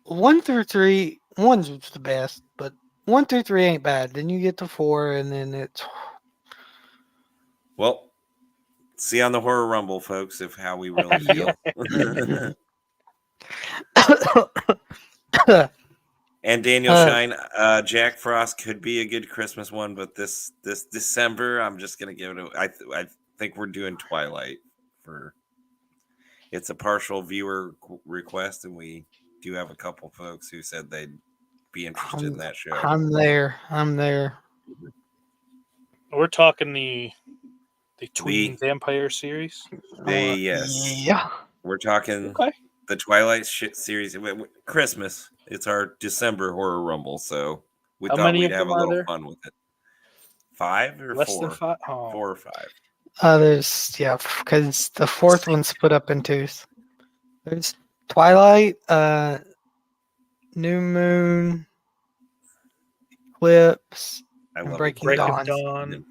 1 through 3, 1's the best, but 1 through 3 ain't bad. Then you get to 4, and then it's. Well, see on the Horror Rumble, folks, if how we really feel. And Daniel Shine, Jack Frost could be a good Christmas one, but this December, I'm just gonna give it. I think we're doing Twilight for. It's a partial viewer request, and we do have a couple folks who said they'd be interested in that show. I'm there. We're talking the Tween Vampire series. Yes. Yeah. We're talking the Twilight series. Christmas. It's our December Horror Rumble, so We How thought many we'd of have a them are little there? fun with it. 5 or Less 4? than 5? Oh. 4 or 5. There's because the fourth one's split up in twos. There's Twilight, New Moon, Eclipse, I and love Breaking Break of Dawn. Dawn.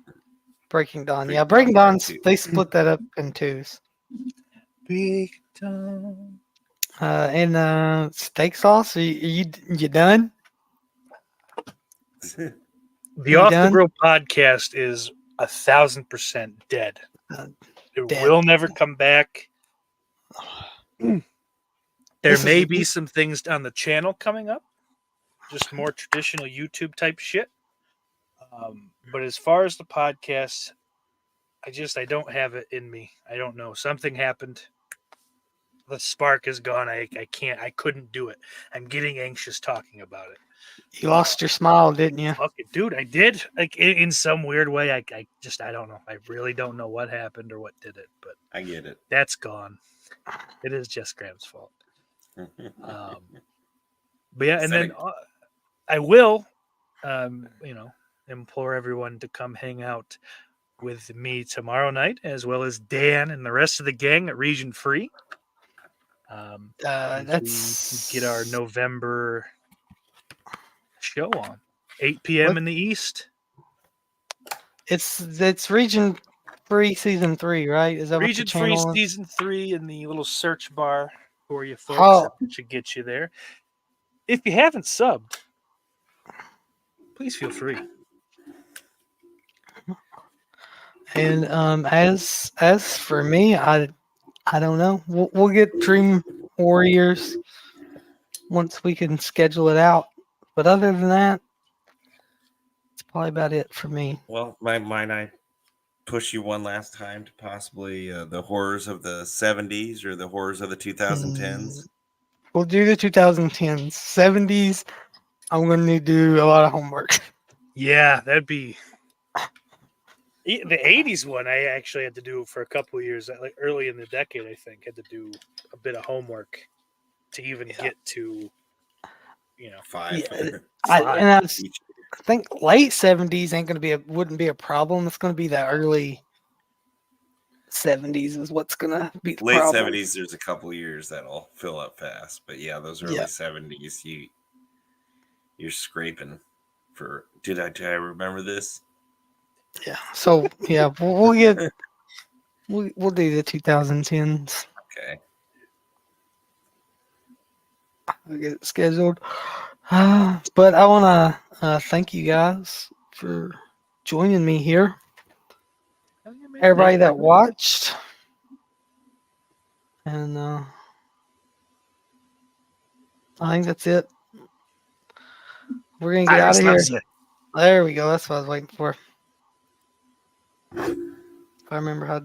Breaking Dawn. Breaking Yeah, Dawn Breaking Part Dawn's 2. they split that up in twos. Break Dawn. And steak sauce. Are you done? The You Off the done? Grill podcast is 1,000% dead. Uh, It dead. will never come back. There This may is- be some things on the channel coming up, just more traditional YouTube type shit. But as far as the podcast, I don't have it in me. I don't know. Something happened. The spark is gone. I couldn't do it. I'm getting anxious talking about it. You lost your smile, didn't you? Fuck it, dude. I did. Like in some weird way. I don't know. I really don't know what happened or what did it, but I get it. that's gone. It is just Graham's fault. But yeah, and then I will, implore everyone to come hang out with me tomorrow night, as well as Dan and the rest of the gang at Region Free. As That's we get our November show on 8 p.m. What? in the East. it's Region Free Season 3, right? Is that Region what the Free channel is? Season 3 in the little search bar for you folks. Oh. That should get you there. If you haven't subbed, please feel free. And as for me, I don't know. We'll get Dream Warriors once we can schedule it out. But other than that, it's probably about it for me. Well, might I push you one last time to possibly the horrors of the 70s or the horrors of the 2010s? We'll do the 2010s. 70s, I'm going to do a lot of homework. Yeah, that'd be the 80s one. I actually had to do for a couple of years, like early in the decade. I think had to do a bit of homework to even get to, 5. Yeah, I think late 70s wouldn't be a problem. It's going to be the early 70s is what's going to be the Late problem. 70s, there's a couple years that'll fill up fast. But yeah, those early 70s, you're scraping for. Did I remember this? Yeah. So yeah, we'll get we'll do the 2010s. Okay. We'll get it scheduled. But I want to thank you guys for joining me here. Everybody that watched, and I think that's it. We're gonna get out of here. There we go. That's what I was waiting for. If I remember how.